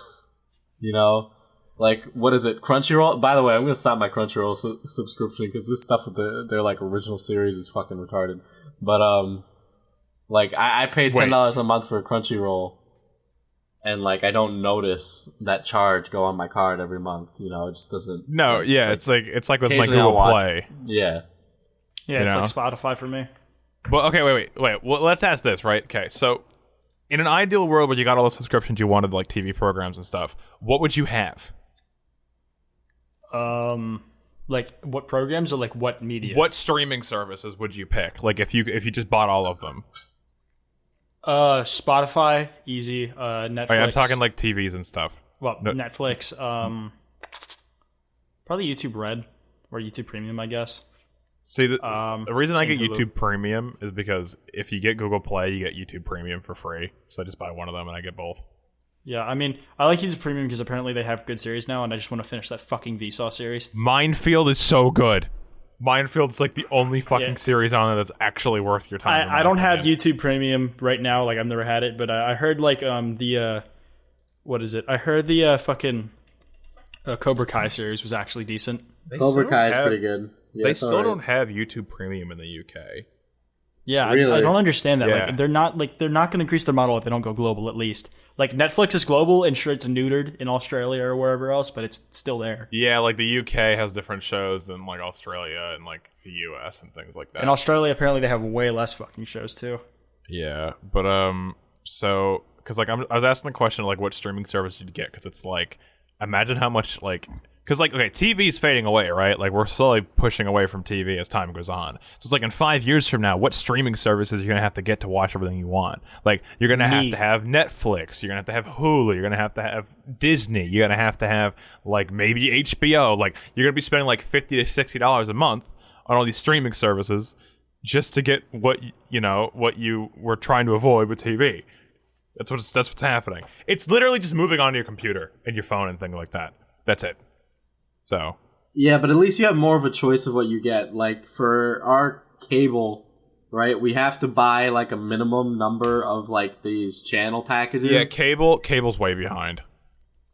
Like, what is it? Crunchyroll? By the way, I'm going to stop my Crunchyroll subscription because this stuff with their like original series is fucking retarded. But like I pay $10 a month for Crunchyroll, and like I don't notice that charge go on my card every month. It just doesn't. No, yeah, it's like with my Google Play. Yeah, it's like Spotify for me. Well, okay, wait. Well, let's ask this, right? Okay, so in an ideal world where you got all the subscriptions you wanted, like TV programs and stuff, what would you have? Like what programs or like what media? What streaming services would you pick? Like if you just bought all of them? Spotify, easy. Netflix. Oh, yeah, I'm talking like TVs and stuff. Well, no. Netflix. Probably YouTube Red or YouTube Premium, I guess. See, the reason I get Hulu. YouTube Premium is because if you get Google Play, you get YouTube Premium for free. So I just buy one of them and I get both. Yeah, I mean, I like YouTube Premium because apparently they have good series now, and I just want to finish that fucking Vsauce series. Minefield is so good. Mindfield's like the only fucking series on there that's actually worth your time. I don't have YouTube Premium right now, like I've never had it, but I heard like what is it? I heard the fucking Cobra Kai series was actually decent. Cobra Kai is pretty good. Yeah, they still don't have YouTube Premium in the UK. Yeah, really? I don't understand that. Yeah. Like they're not going to increase their model if they don't go global. At least like Netflix is global, and sure it's neutered in Australia or wherever else, but it's still there. Yeah, like the UK has different shows than like Australia and like the US and things like that. In Australia, apparently they have way less fucking shows too. Yeah, but so because like I was asking the question like what streaming service you'd get, because it's like imagine how much like. Because, like, okay, TV is fading away, right? Like, we're slowly pushing away from TV as time goes on. So it's like in 5 years from now, what streaming services are you going to have to get to watch everything you want? Like, you're going to have Netflix. You're going to have Hulu. You're going to have Disney. You're going to have, like, maybe HBO. Like, you're going to be spending, like, $50 to $60 a month on all these streaming services just to get what you were trying to avoid with TV. That's what's happening. It's literally just moving onto your computer and your phone and things like that. That's it. So, Yeah, but at least you have more of a choice of what you get. Like, for our cable, right, we have to buy, like, a minimum number of, like, these channel packages. Yeah, cable's way behind.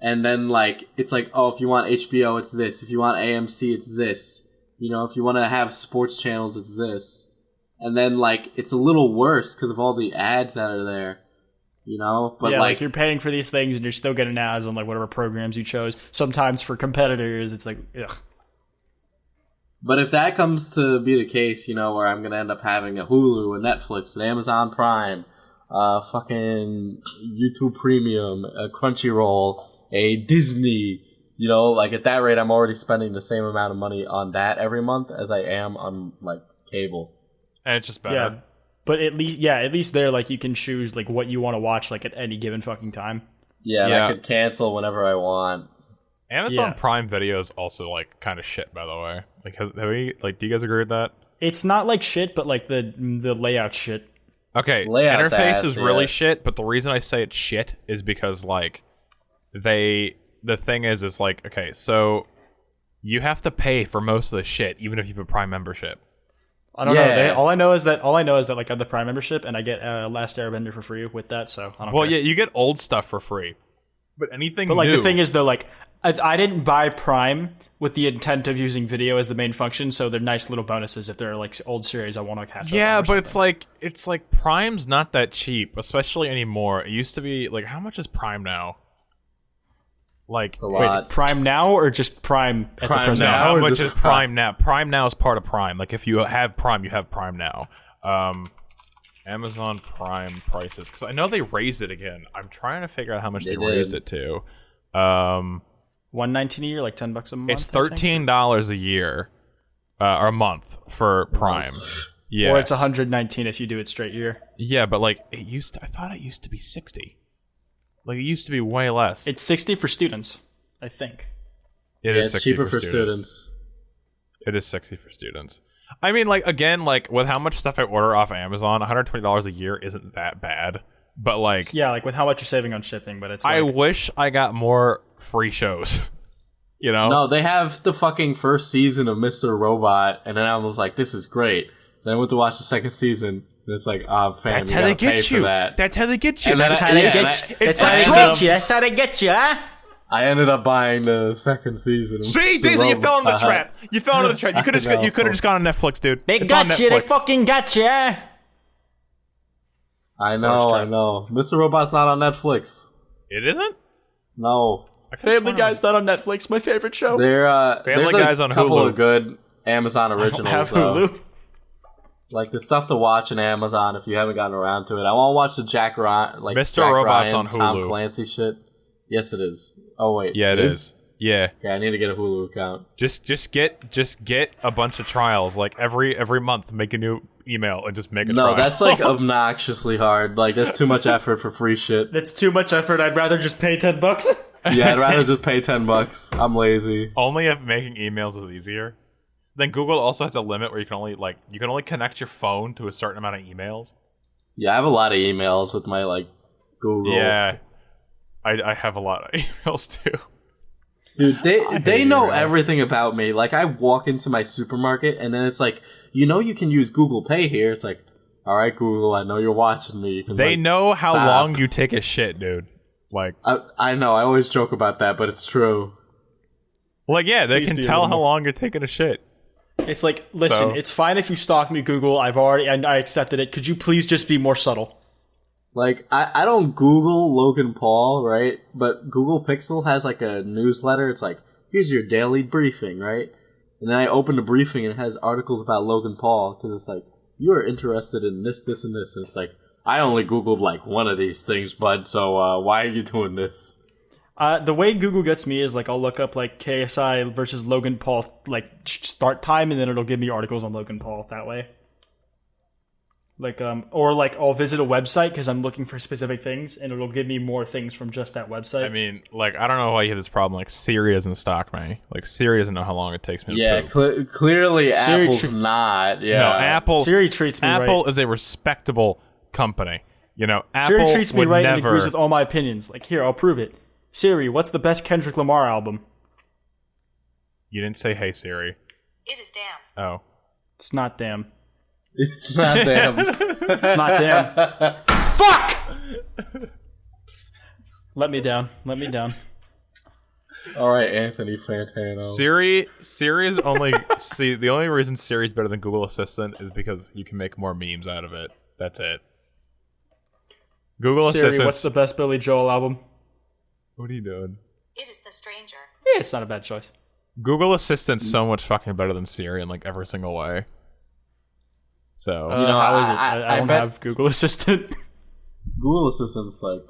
And then, like, it's like, oh, if you want HBO, it's this. If you want AMC, it's this. You know, if you want to have sports channels, it's this. And then, like, it's a little worse because of all the ads that are there. You know? But yeah, like, you're paying for these things and you're still getting ads on, like, whatever programs you chose. Sometimes for competitors, it's like, ugh. But if that comes to be the case, you know, where I'm going to end up having a Hulu, a Netflix, an Amazon Prime, fucking YouTube Premium, a Crunchyroll, a Disney, you know, like, at that rate, I'm already spending the same amount of money on that every month as I am on, like, cable. And it's just better. Yeah. But at least there, like, you can choose, like, what you want to watch, like, at any given fucking time. Yeah, and I could cancel whenever I want. Amazon Prime Video is also, like, kind of shit, by the way. Like, have we, like, do you guys agree with that? It's not like shit, but, like, the layout shit. Okay, Layout's interface ass, is really shit, but the reason I say it's shit is because, like, the thing is like, okay, so you have to pay for most of the shit, even if you have a Prime membership. I don't know. All I know is that like I have the Prime membership and I get Last Airbender for free with that. So I don't. Well, care. yeah, you get old stuff for free, but anything. But like new, the thing is though, like I didn't buy Prime with the intent of using video as the main function. So they're nice little bonuses if they're like old series I want to catch up. Yeah, on but it's like Prime's not that cheap, especially anymore. It used to be like, how much is Prime now? Like, It's a lot. Prime Now or just Prime at Prime the present Now. moment? how or much just is Prime now? Prime Now is part of Prime. Like, if you have Prime, you have Prime Now. Amazon Prime prices, because I know they raised it again. I'm trying to figure out how much they raised it to. $119 a year, like $10 a month. It's $13 a year or a month for Prime. Yeah, Or it's $119 if you do it straight year. yeah, but like I thought it used to be 60. Like, it used to be way less. It's 60 for students, I think. It's It's 60 cheaper for students. It is 60 for students. I mean, like, again, like, with how much stuff I order off Amazon, $120 a year isn't that bad. But, like, Yeah, like with how much you're saving on shipping, but it's I like, wish I got more free shows. You know? No, they have the fucking first season of Mr. Robot, and then I was like, this is great. Then I went to watch the second season, and it's like, fam, That's you how gotta they pay get for you. that. That's how they get you. And then that's I- how they yeah, get and you. I- That's how they I get ended you. up- That's how they get you, huh? I ended up buying the second season. of See, Mr. Daisy, you fell into the Robot. trap. You fell into the trap. You could I know. have just gone on Netflix, dude. They It's on got you. They Netflix. fucking got you. I know. Mr. Robot's not on Netflix. It isn't? No. Family Guy's not on Netflix. My favorite show. There's Guy's on couple Hulu. of good Amazon I don't originals, have though. Hulu. Like, the stuff to watch on Amazon if you haven't gotten around to it. I want to watch the Jack Ryan, like Mr. Jack Robot's Ryan, on Tom Hulu. Clancy shit. Yes, it is. Oh wait, Yeah, it is. Yeah. Okay, I need to get a Hulu account. Just get a bunch of trials. Like, every month, make a new email and just make a No, trial. that's like obnoxiously hard. Like, that's too much effort for free shit. That's too much effort. I'd rather just pay $10. Yeah, I'd rather just pay $10. I'm lazy. Only if making emails is easier. Then Google also has a limit where you can only connect your phone to a certain amount of emails. Yeah, I have a lot of emails with my like Google. Yeah, I have a lot of emails too. Dude, they hate know email. everything about me. Like, I walk into my supermarket and then it's like, you know, you can use Google Pay here. It's like, all right, Google, I know you're watching me. You can, They like, know how stop. long you take a shit, dude. Like I know. I always joke about that, but it's true. yeah, they Please can be a tell little how more- long you're taking a shit. It's like, listen, So- it's fine if you stalk me, Google. I accepted it. Could you please just be more subtle? Like, I don't Google Logan Paul, right? But Google Pixel has like a newsletter. It's like, here's your daily briefing, right? And then I open the briefing and it has articles about Logan Paul because it's like, you are interested in this, this, and this. And it's like, I only Googled like one of these things, bud, so why are you doing this? The way Google gets me is like I'll look up like KSI versus Logan Paul like start time, and then it'll give me articles on Logan Paul that way. Like or like I'll visit a website because I'm looking for specific things, and it'll give me more things from just that website. I mean, like, I don't know why you have this problem. Like, Siri doesn't stalk me. Like, Siri doesn't know how long it takes me to Yeah, poop. clearly Siri Apple's tr- not. Yeah, No, Apple. Siri treats me Apple right. is a respectable company. You know, Apple Siri treats me would right never. and agrees with all my opinions. Like, here, I'll prove it. Siri, what's the best Kendrick Lamar album? You didn't say hey Siri. It is damn. Oh. It's not damn. It's not them. It's not damn. Fuck! Let me down. Let me down. All right, Anthony Fantano. Siri is only the only reason Siri's better than Google Assistant is because you can make more memes out of it. That's it. Google Siri, Assistant. what's the best Billy Joel album? What are you doing? It is the stranger. Yeah, it's not a bad choice. Google Assistant's so much fucking better than Siri in like every single way. So How is it? I don't bet- have Google Assistant. Google Assistant's like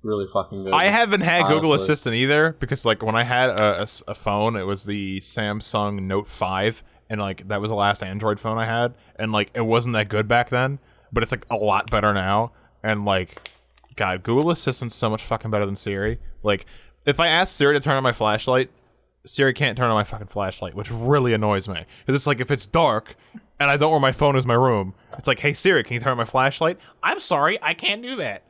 really fucking good. I haven't had Google honestly. Assistant either because like when I had a phone, it was the Samsung Note 5, and like that was the last Android phone I had, and like it wasn't that good back then, but it's like a lot better now. And like, God, Google Assistant's so much fucking better than Siri. Like, if I ask Siri to turn on my flashlight, Siri can't turn on my fucking flashlight, which really annoys me. Because it's like, if it's dark and I don't know where my phone is in my room, it's like, hey Siri, can you turn on my flashlight? I'm sorry, I can't do that.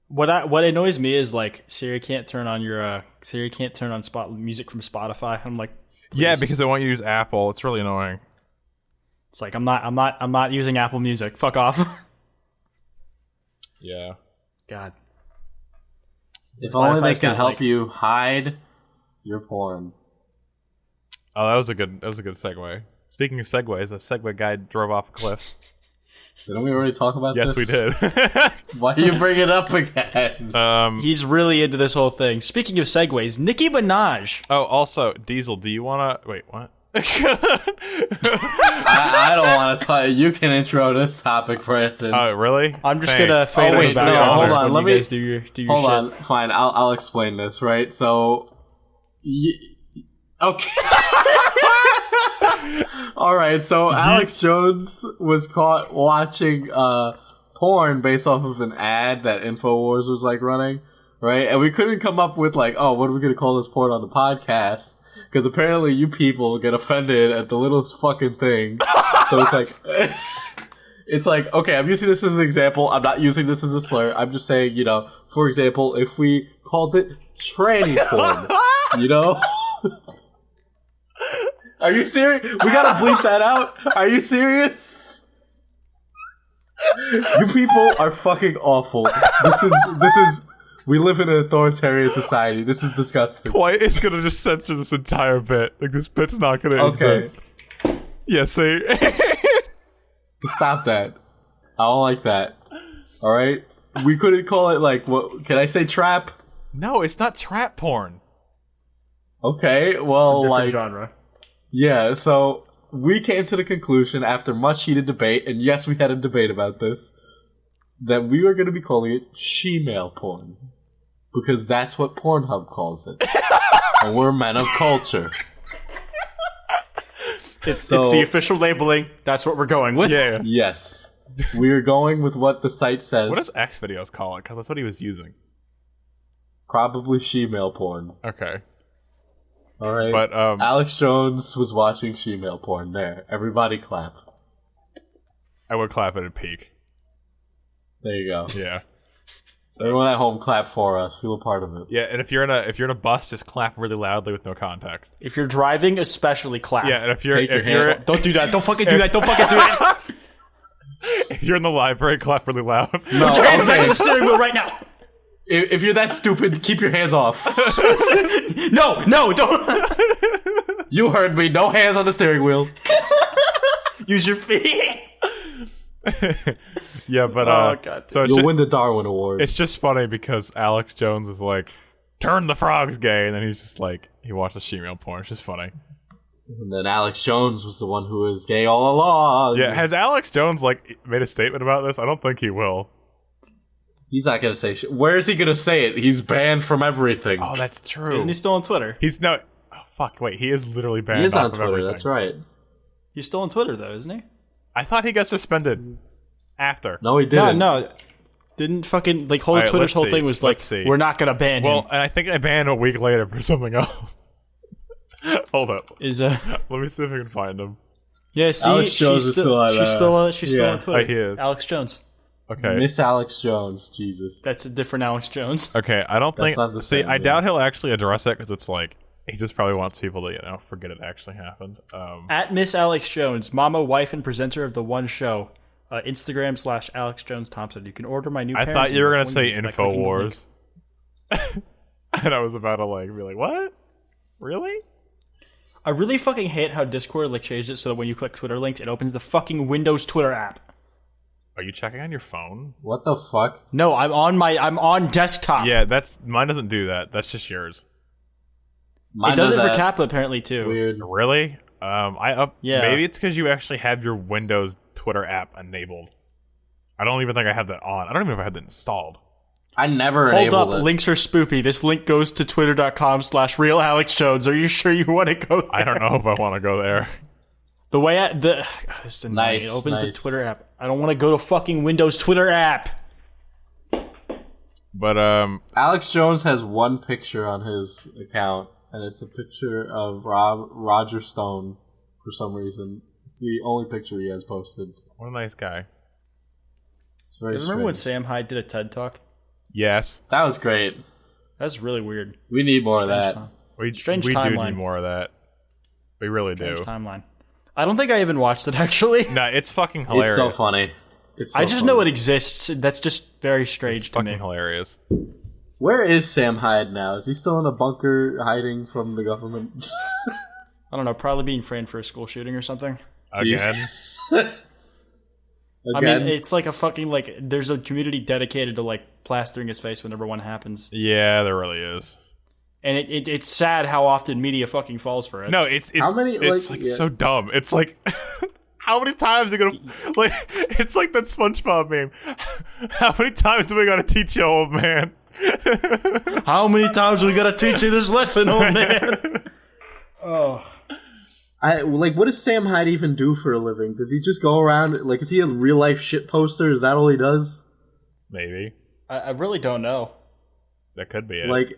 What annoys me is like Siri can't turn on music from Spotify. I'm like, please. Yeah, because I want you to use Apple. It's really annoying. It's like I'm not using Apple Music. Fuck off. Yeah. God. If only they Wi-Fi's could got, help like- you hide your porn. Oh, that was a good segue. Speaking of segues, a Segway guy drove off a cliff. Didn't we already talk about Yes, this? we did. Why do you bring it up again? He's really into this whole thing. Speaking of segues, Nicki Minaj. Oh, also, Diesel, do you want to... Wait, what? I don't want to tell you. You can intro this topic, Brandon. Oh, really? I'm just Thanks. gonna fade Oh, wait, in the no, background hold when on, you let me- guys do your Hold shit. on, fine. I'll explain this, right? So, okay. All right. So Alex Jones was caught watching porn based off of an ad that Infowars was like running, right? And we couldn't come up with like, oh, what are we gonna call this porn on the podcast? Because apparently you people get offended at the littlest fucking thing. So it's like. It's like, okay, I'm using this as an example. I'm not using this as a slur. I'm just saying, for example, if we called it tranny porn, Are you serious? We gotta bleep that out? Are you serious? You people are fucking awful. This is, we live in an authoritarian society. This is disgusting. Why is gonna just censor this entire bit? Like, this bit's not gonna Okay. exist. Yeah, see? Stop that. I don't like that. Alright? We couldn't call it like, what? Can I say trap? No, it's not trap porn. Okay, well, Different like, genre. yeah, so we came to the conclusion after much heated debate, and yes, we had a debate about this, that we were going to be calling it she-male porn. Because that's what Pornhub calls it. And we're men of culture. It's the official labeling. That's what we're going with. Yeah. Yes. We're going with what the site says. What does X videos call it? Because that's what he was using. Probably she-male porn. Okay. Alright. But, Alex Jones was watching she-male porn. There. Everybody clap. I would clap at a peak. There you go. Yeah. Everyone at home clap for us. Feel a part of it. Yeah, and if you're in a bus, just clap really loudly with no context. If you're driving, especially clap. Yeah, and if you're Take your hand Don't do that. Don't fucking do that. Don't fucking do that. if you're in the library, clap really loud. No, Put your hands back on okay. the steering wheel right now. If you're that stupid, keep your hands off. No, don't. You heard me. No hands on the steering wheel. Use your feet. Yeah, but Oh, God. so You'll win the Darwin Award. it's just funny because Alex Jones is like, turn the frogs gay, and then he's just like, he watches she-male porn. It's just funny. And then Alex Jones was the one who was gay all along. Yeah, has Alex Jones like made a statement about this? I don't think he will. He's not gonna say shit. Where is he gonna say it? He's banned from everything. Oh, that's true. Isn't he still on Twitter? He's no. Oh, fuck. Wait, he is literally banned. he is off on of Twitter. everything. That's right. He's still on Twitter though, isn't he? I thought he got suspended after. No, he didn't. No. Didn't fucking whole Alright, Twitter's let's whole see. thing was like, Let's see. we're not gonna ban Well, him. and I think I banned a week later for something else. Hold up. Is Let me see if I can find him. yeah? See, Alex Jones is still on, she's still yeah. on Twitter. Oh, he is. Alex Jones. Okay. Miss Alex Jones. Jesus. That's a different Alex Jones. Okay, I don't That's think. not the See, same, I yeah. doubt he'll actually address it because it's like He just probably wants people to, forget it actually happened. At Miss Alex Jones, mama, wife, and presenter of the One Show. Instagram /Alex Jones Thompson. You can order my new. I thought you were gonna say by clicking the link. InfoWars, and I was about to be like, what? Really? I really fucking hate how Discord changed it so that when you click Twitter links, it opens the fucking Windows Twitter app. Are you checking on your phone? What the fuck? No, I'm on desktop. Yeah, mine doesn't do that. That's just yours. Mine It does it for that. Kappa apparently It's too. weird. Really? Yeah. Maybe it's because you actually have your Windows Twitter app enabled. I don't even think I have that on. I don't even know if I have that installed. I never Hold enabled up, it. links are spoopy. This link goes to twitter.com/realalexjones. Are you sure you want to go there? I don't know if I want to go there. The way it's annoying. Nice, It opens the nice. Twitter app. I don't want to go to fucking Windows Twitter app. But Alex Jones has one picture on his account, and it's a picture of Roger Stone for some reason. It's the only picture he has posted. what a nice guy. It's very Remember when strange. Sam Hyde did a TED Talk? Yes, That was great. That's really weird. We need more of that. Strange we do timeline. need more of that. We really do. Strange timeline. I don't think I even watched it actually. No, it's fucking hilarious. It's so funny. It's so I just funny. know it exists. That's just very strange It's to fucking me. hilarious. Where is Sam Hyde now? Is he still in a bunker hiding from the government? I don't know. Probably being framed for a school shooting or something. Again, Jesus. I Again? mean, it's like a fucking there's a community dedicated to plastering his face whenever one happens, yeah, there really is. and it's sad how often media fucking falls for it. No, it's How many, It's yeah. so dumb. It's like, how many times are you gonna It's like that SpongeBob meme. How many times do we gotta teach you, old man? How many times we gotta teach you this lesson, old man? Oh, what does Sam Hyde even do for a living? Does he just go around, is he a real life shit poster? Is that all he does? Maybe I really don't know. that could be it.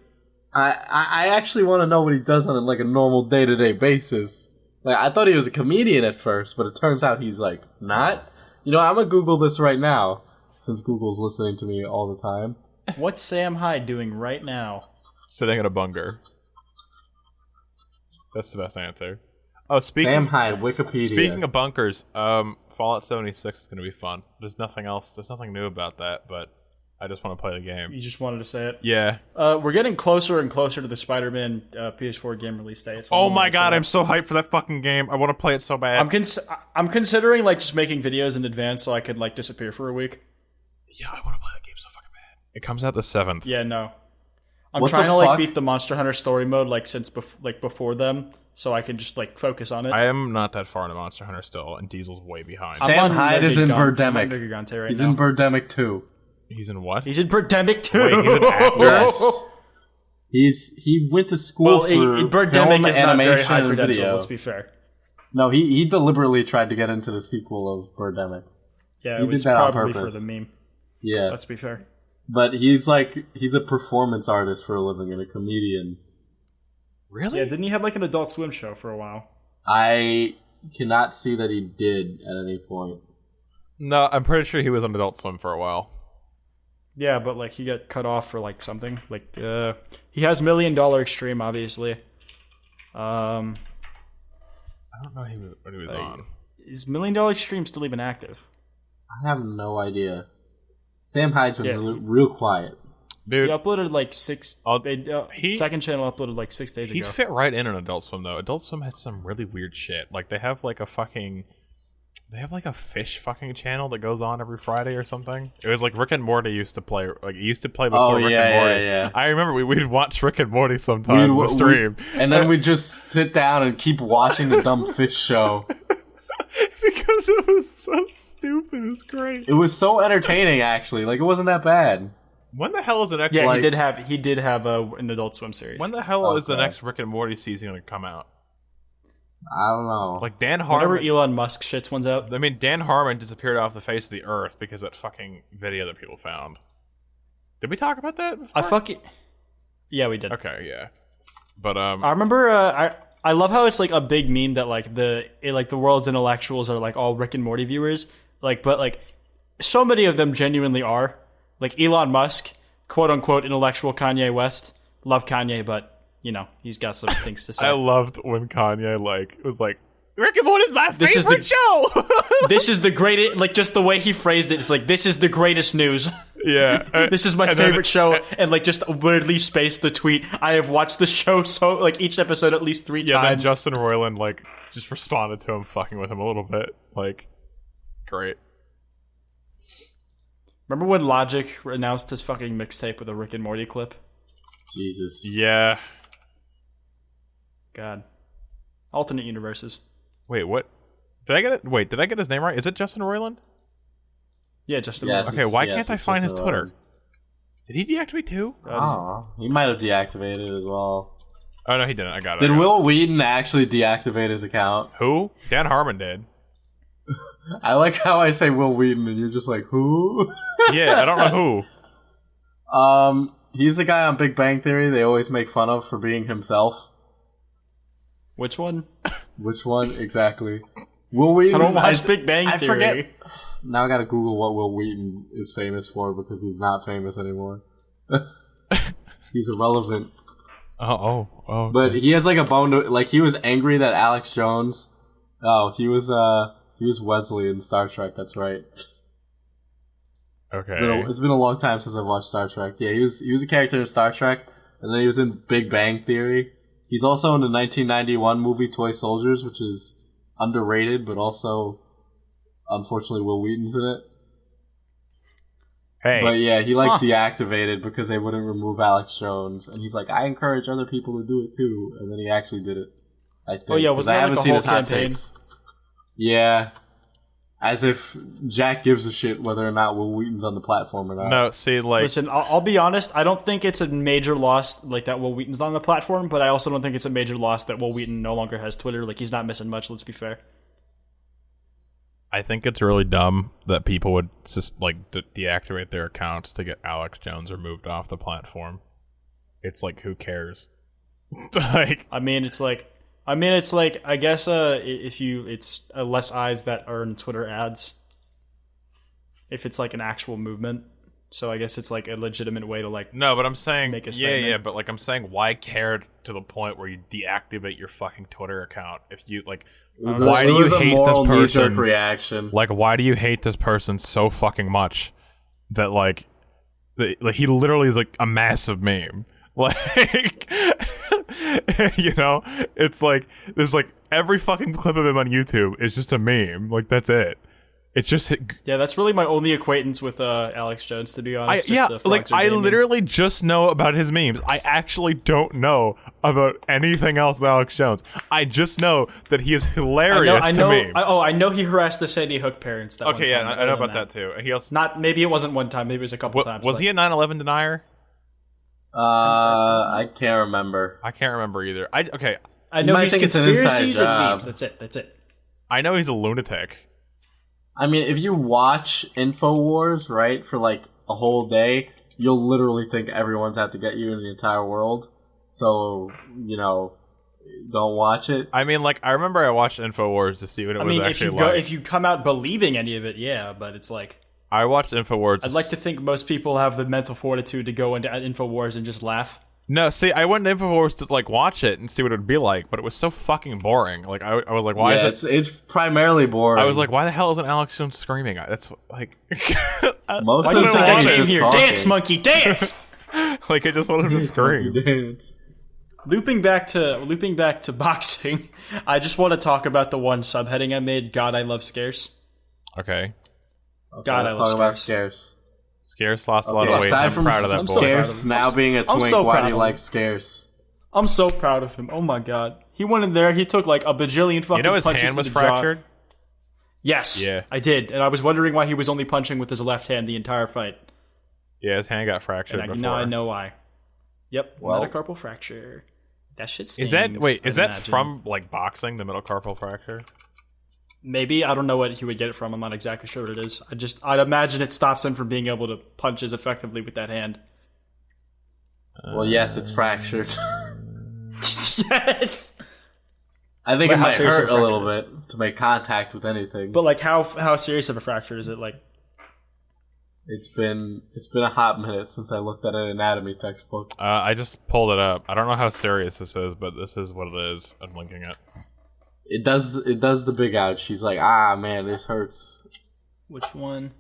I actually want to know what he does on a normal day-to-day basis. I thought he was a comedian at first, but it turns out he's not. I'm gonna Google this right now, since Google's listening to me all the time. What's Sam Hyde doing right now? Sitting in a bunker. That's the best answer. Oh, Sam Hyde, Wikipedia. Speaking of bunkers, Fallout 76 is gonna be fun. There's nothing else. There's nothing new about that, but I just want to play the game. You just wanted to say it. Yeah. We're getting closer and closer to the Spider-Man PS4 game release date. So Oh my god, I'm so hyped for that fucking game. I want to play it so bad. I'm considering just making videos in advance so I could disappear for a week. Yeah, I want to play that game so fucking bad. It comes out the 7th. Yeah, no. I'm What trying the to fuck? beat the Monster Hunter story mode since before them, so I can just focus on it. I am not that far into Monster Hunter still, and Diesel's way behind. Sam I'm on Hyde is in I'm on Birdemic. Gigante right He's now. in Birdemic 2. He's in what? He's in Birdemic too. Wait, he's an actor? Yes. He went to school Well, for Birdemic film, is not very animation, high and credentials. video. Let's be fair. No, he deliberately tried to get into the sequel of Birdemic. Yeah, He it was did that on probably for purpose. the meme. Yeah, Let's be fair. but he's a performance artist for a living and a comedian. Really? Yeah, didn't he have an Adult Swim show for a while? I cannot see that he did at any point. No, I'm pretty sure he was on Adult Swim for a while. Yeah, but he got cut off for something. He has $1 Million Extreme, obviously. I don't know what he was on. Is $1 Million Extreme still even active? I have no idea. Sam Hyde's been Yeah, real quiet. He Dude, uploaded six. he- Second channel uploaded 6 days he ago. fit right in on Adult Swim, though. Adult Swim has some really weird shit. They have They have a fish fucking channel that goes on every Friday or something. It was Rick and Morty used to play. It used to play before Rick and Morty. yeah. I remember we'd watch Rick and Morty sometime on the stream. And then we just sit down and keep watching the dumb fish show. Because it was so stupid. It was great. It was so entertaining, actually. It wasn't that bad. When the hell is the next? Yeah, he did have an Adult Swim series. When the hell is the Okay. next Rick and Morty season going to come out? I don't know. Dan Whenever Harmon. Elon Musk shits one's out. I mean, Dan Harmon disappeared off the face of the earth because of that fucking video that people found. Did we talk about that before? Yeah, we did. Okay, yeah. But I remember. I love how it's a big meme that the world's intellectuals are all Rick and Morty viewers. But so many of them genuinely are. Elon Musk, quote unquote intellectual Kanye West. Love Kanye, but he's got some things to say. I loved when Kanye was like, Rick and Morty is my favorite show. This is the greatest, like, just the way he phrased it. It's like, this is the greatest news. Yeah. This is my favorite show. And, like, just weirdly spaced the tweet. I have watched the show each episode at least 3 times. Yeah, then Justin Roiland, like, just responded to him, fucking with him a little bit. Like, great. Remember when Logic announced his fucking mixtape with a Rick and Morty clip? Jesus. Yeah. God. Alternate universes. Wait, what? Did I get it? Wait, did I get his name right? Is it Justin Roiland? Yeah, Justin. Yes. Okay, why Yes, can't I it's find his Justin Twitter? Roiland. Did he deactivate too? He might have deactivated as well. Oh, no, he didn't. I got it. Did Will Wheaton actually deactivate his account? Who? Dan Harmon did. I like how I say Will Wheaton and you're just like, who? Yeah, I don't know who. He's the guy on Big Bang Theory they always make fun of for being himself. Which one? Which one exactly? Will Wheaton. I don't watch Big Bang Theory. Forget. Now I gotta Google what Will Wheaton is famous for because he's not famous anymore. He's irrelevant. Oh. But he has like a bone to, like, he was angry that Alex Jones. Oh, he was Wesley in Star Trek. That's right. Okay. It's been a long time since I've watched Star Trek. Yeah, he was a character in Star Trek, and then he was in Big Bang Theory. He's also in the 1991 movie Toy Soldiers, which is underrated, but also, unfortunately, Will Wheaton's in it. Hey. But yeah, he deactivated because they wouldn't remove Alex Jones, and he's like, I encourage other people to do it too, and then he actually did it. I think. Oh yeah, was that I haven't like a seen whole his hot campaign? takes. Yeah. As if Jack gives a shit whether or not Will Wheaton's on the platform or not. No, see, like... Listen, I'll be honest. I don't think it's a major loss like that Will Wheaton's not on the platform, but I also don't think it's a major loss that Will Wheaton no longer has Twitter. Like, he's not missing much, let's be fair. I think it's really dumb that people would just, like, deactivate their accounts to get Alex Jones removed off the platform. It's like, who cares? Like... I mean, it's like, I guess it's less eyes that earn Twitter ads. If it's like an actual movement, so I guess it's like a legitimate way to like. No, but I'm saying, make a statement. yeah, but like I'm saying, why care to the point where you deactivate your fucking Twitter account if you like? Why do you hate this person? Reaction. Like, why do you hate this person so fucking much that like he literally is like a massive meme? Like, it's like there's like every fucking clip of him on YouTube is just a meme. Like, that's it. It's just yeah. That's really my only acquaintance with Alex Jones, to be honest. I literally just know about his memes. I actually don't know about anything else with Alex Jones. I just know that he is hilarious to me. I know he harassed the Sandy Hook parents. That okay, yeah, I know about that too. He also maybe it wasn't one time. Maybe it was a couple times. Was he a 9/11 denier? I can't remember. I can't remember either. I know he's think it's an inside conspiracies and job. memes. That's it. I know he's a lunatic. I mean, if you watch InfoWars, right, for like a whole day, you'll literally think everyone's out to get you in the entire world. So, don't watch it. I mean, like, I remember I watched InfoWars to see what it was actually like. If you come out believing any of it, yeah, but it's like... I watched InfoWars. I'd like to think most people have the mental fortitude to go into InfoWars and just laugh. No, see, I went to InfoWars to like watch it and see what it would be like, but it was so fucking boring. Like, I was like, why is it? It's primarily boring. I was like, why the hell isn't Alex Jones screaming? That's like most why of do the you think time I he's came just here? talking. Dance, monkey, dance! Like, I just wanted him to scream. Dance. Looping back to boxing, I just want to talk about the one subheading I made. God, I love scarce. Okay. God, let's I love talk about scarce. Scarce. Scarce lost a lot of weight. Aside I'm from proud of that boy. Scarce now being a twink, so why proud do you of like him. Scarce? I'm so proud of him. Oh my god. He went in there, he took like a bajillion fucking You know his punches hand was to the fractured? jaw. Yes. Yeah. I did. And I was wondering why he was only punching with his left hand the entire fight. Yeah, his hand got fractured And before. now I know why. Yep. Well- metacarpal fracture. That shit stings. Is that imagine. from like boxing, the metacarpal fracture? Maybe. I don't know what he would get it from. I'm not exactly sure what it is. I'd imagine it stops him from being able to punch as effectively with that hand. Well, yes, it's fractured. Yes! I think But it how might serious hurt a a little fracture bit to make contact with anything. But like how serious of a fracture is it? Like It's been a hot minute since I looked at an anatomy textbook. I just pulled it up. I don't know how serious this is, but this is what it is. I'm linking it. It does the big ouch. She's like, ah man, this hurts. Which one?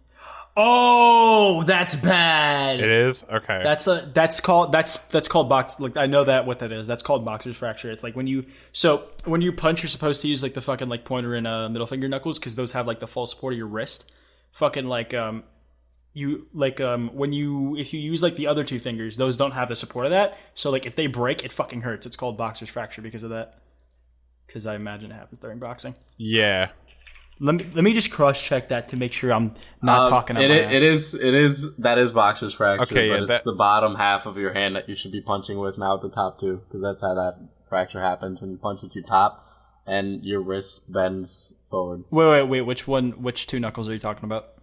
Oh, that's bad. It is? Okay. That's called box. Like I know what that is. That's called boxer's fracture. It's like when you punch, you're supposed to use like the fucking like pointer and middle finger knuckles because those have like the full support of your wrist. Fucking like if you use like the other two fingers, those don't have the support of that. So like if they break, it fucking hurts. It's called boxer's fracture because of that. Because I imagine it happens during boxing. Yeah. Let me just cross check that to make sure I'm not talking about it. That is boxer's fracture. Okay, but it's the bottom half of your hand that you should be punching with, not with the top two, because that's how that fracture happens when you punch with your top and your wrist bends forward. Wait. Which one? Which two knuckles are you talking about?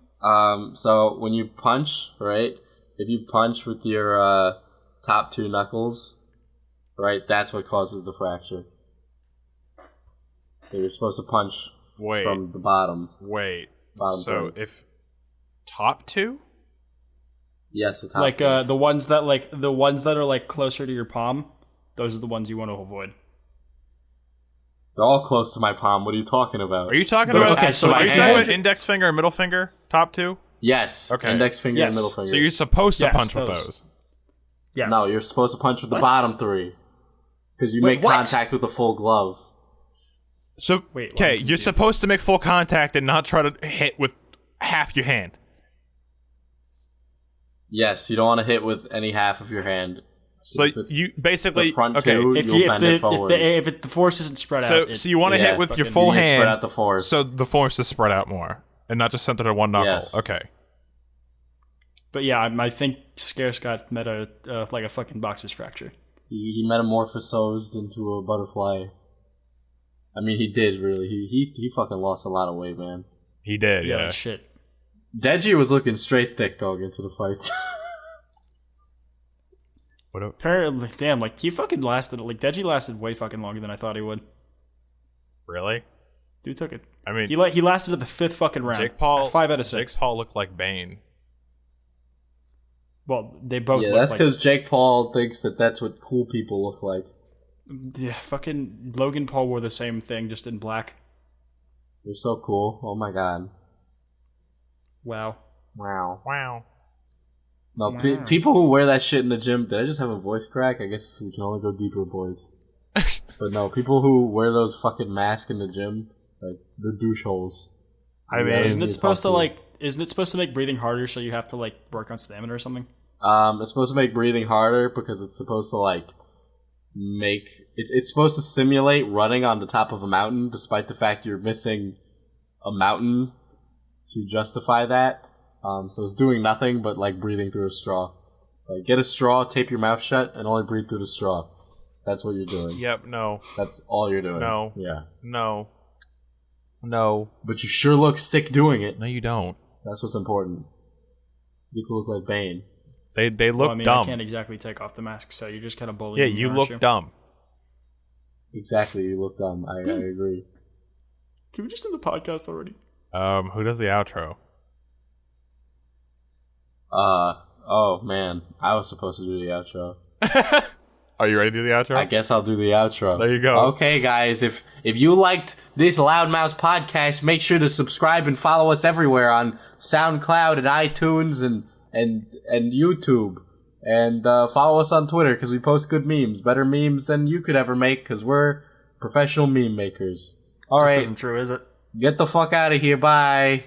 So when you punch, right? If you punch with your top two knuckles, right, that's what causes the fracture. So you're supposed to punch from the bottom. So point. If top two? Yes, the top like two. the ones that are like closer to your palm, those are the ones you want to avoid. They're all close to my palm. What are you talking about? Are you talking about index finger and middle finger? Top two? Yes. Okay. Index finger and middle finger. So you're supposed to punch with those. Yes. No, you're supposed to punch with the bottom three. Because you make contact with the full glove. So, okay, you're supposed to make full contact and not try to hit with half your hand. Yes, you don't want to hit with any half of your hand. So you basically the front two, you'll bend it forward. If the force isn't spread out. So you want to hit with your full hand. Spread out the force. So the force is spread out more and not just centered on one knuckle. Yes. Okay. But yeah, I think Scare Scott met a fucking boxer's fracture. He metamorphosed into a butterfly. I mean, he did really. He fucking lost a lot of weight, man. He did, yeah. Shit. Deji was looking straight thick going into the fight. Apparently, damn, like he fucking lasted. Like Deji lasted way fucking longer than I thought he would. Really? Dude took it. I mean, he lasted at the 5th fucking round. Jake Paul, 5 out of 6. Jake Paul looked like Bane. Well, they both. Yeah, that's because Jake Paul thinks that's what cool people look like. Yeah, fucking Logan Paul wore the same thing, just in black. You're so cool. Oh my god. Wow. No, people who wear that shit in the gym, did I just have a voice crack? I guess we can only go deeper, boys. But no, people who wear those fucking masks in the gym, like, they're douche holes. I mean, isn't it supposed to make breathing harder so you have to, like, work on stamina or something? It's supposed to make breathing harder because it's supposed to, like, it's supposed to simulate running on the top of a mountain despite the fact you're missing a mountain to justify that. So it's doing nothing but like breathing through a straw. Like get a straw, tape your mouth shut, and only breathe through the straw. That's what you're doing. Yep, no. That's all you're doing. No. Yeah. No. But you sure look sick doing it. No, you don't. That's what's important. You look like Bane. They look dumb. I can't exactly take off the mask, so you're just kind of bullying. Yeah, you look dumb. Exactly, you look dumb. I agree. Can we just end the podcast already? Who does the outro? Oh man, I was supposed to do the outro. Are you ready to do the outro? I guess I'll do the outro. There you go. Okay, guys, if you liked this Loudmouth podcast, make sure to subscribe and follow us everywhere on SoundCloud and iTunes and YouTube. And follow us on Twitter because we post good memes, better memes than you could ever make because we're professional meme makers. All right, isn't true, is it? Get the fuck out of here. Bye.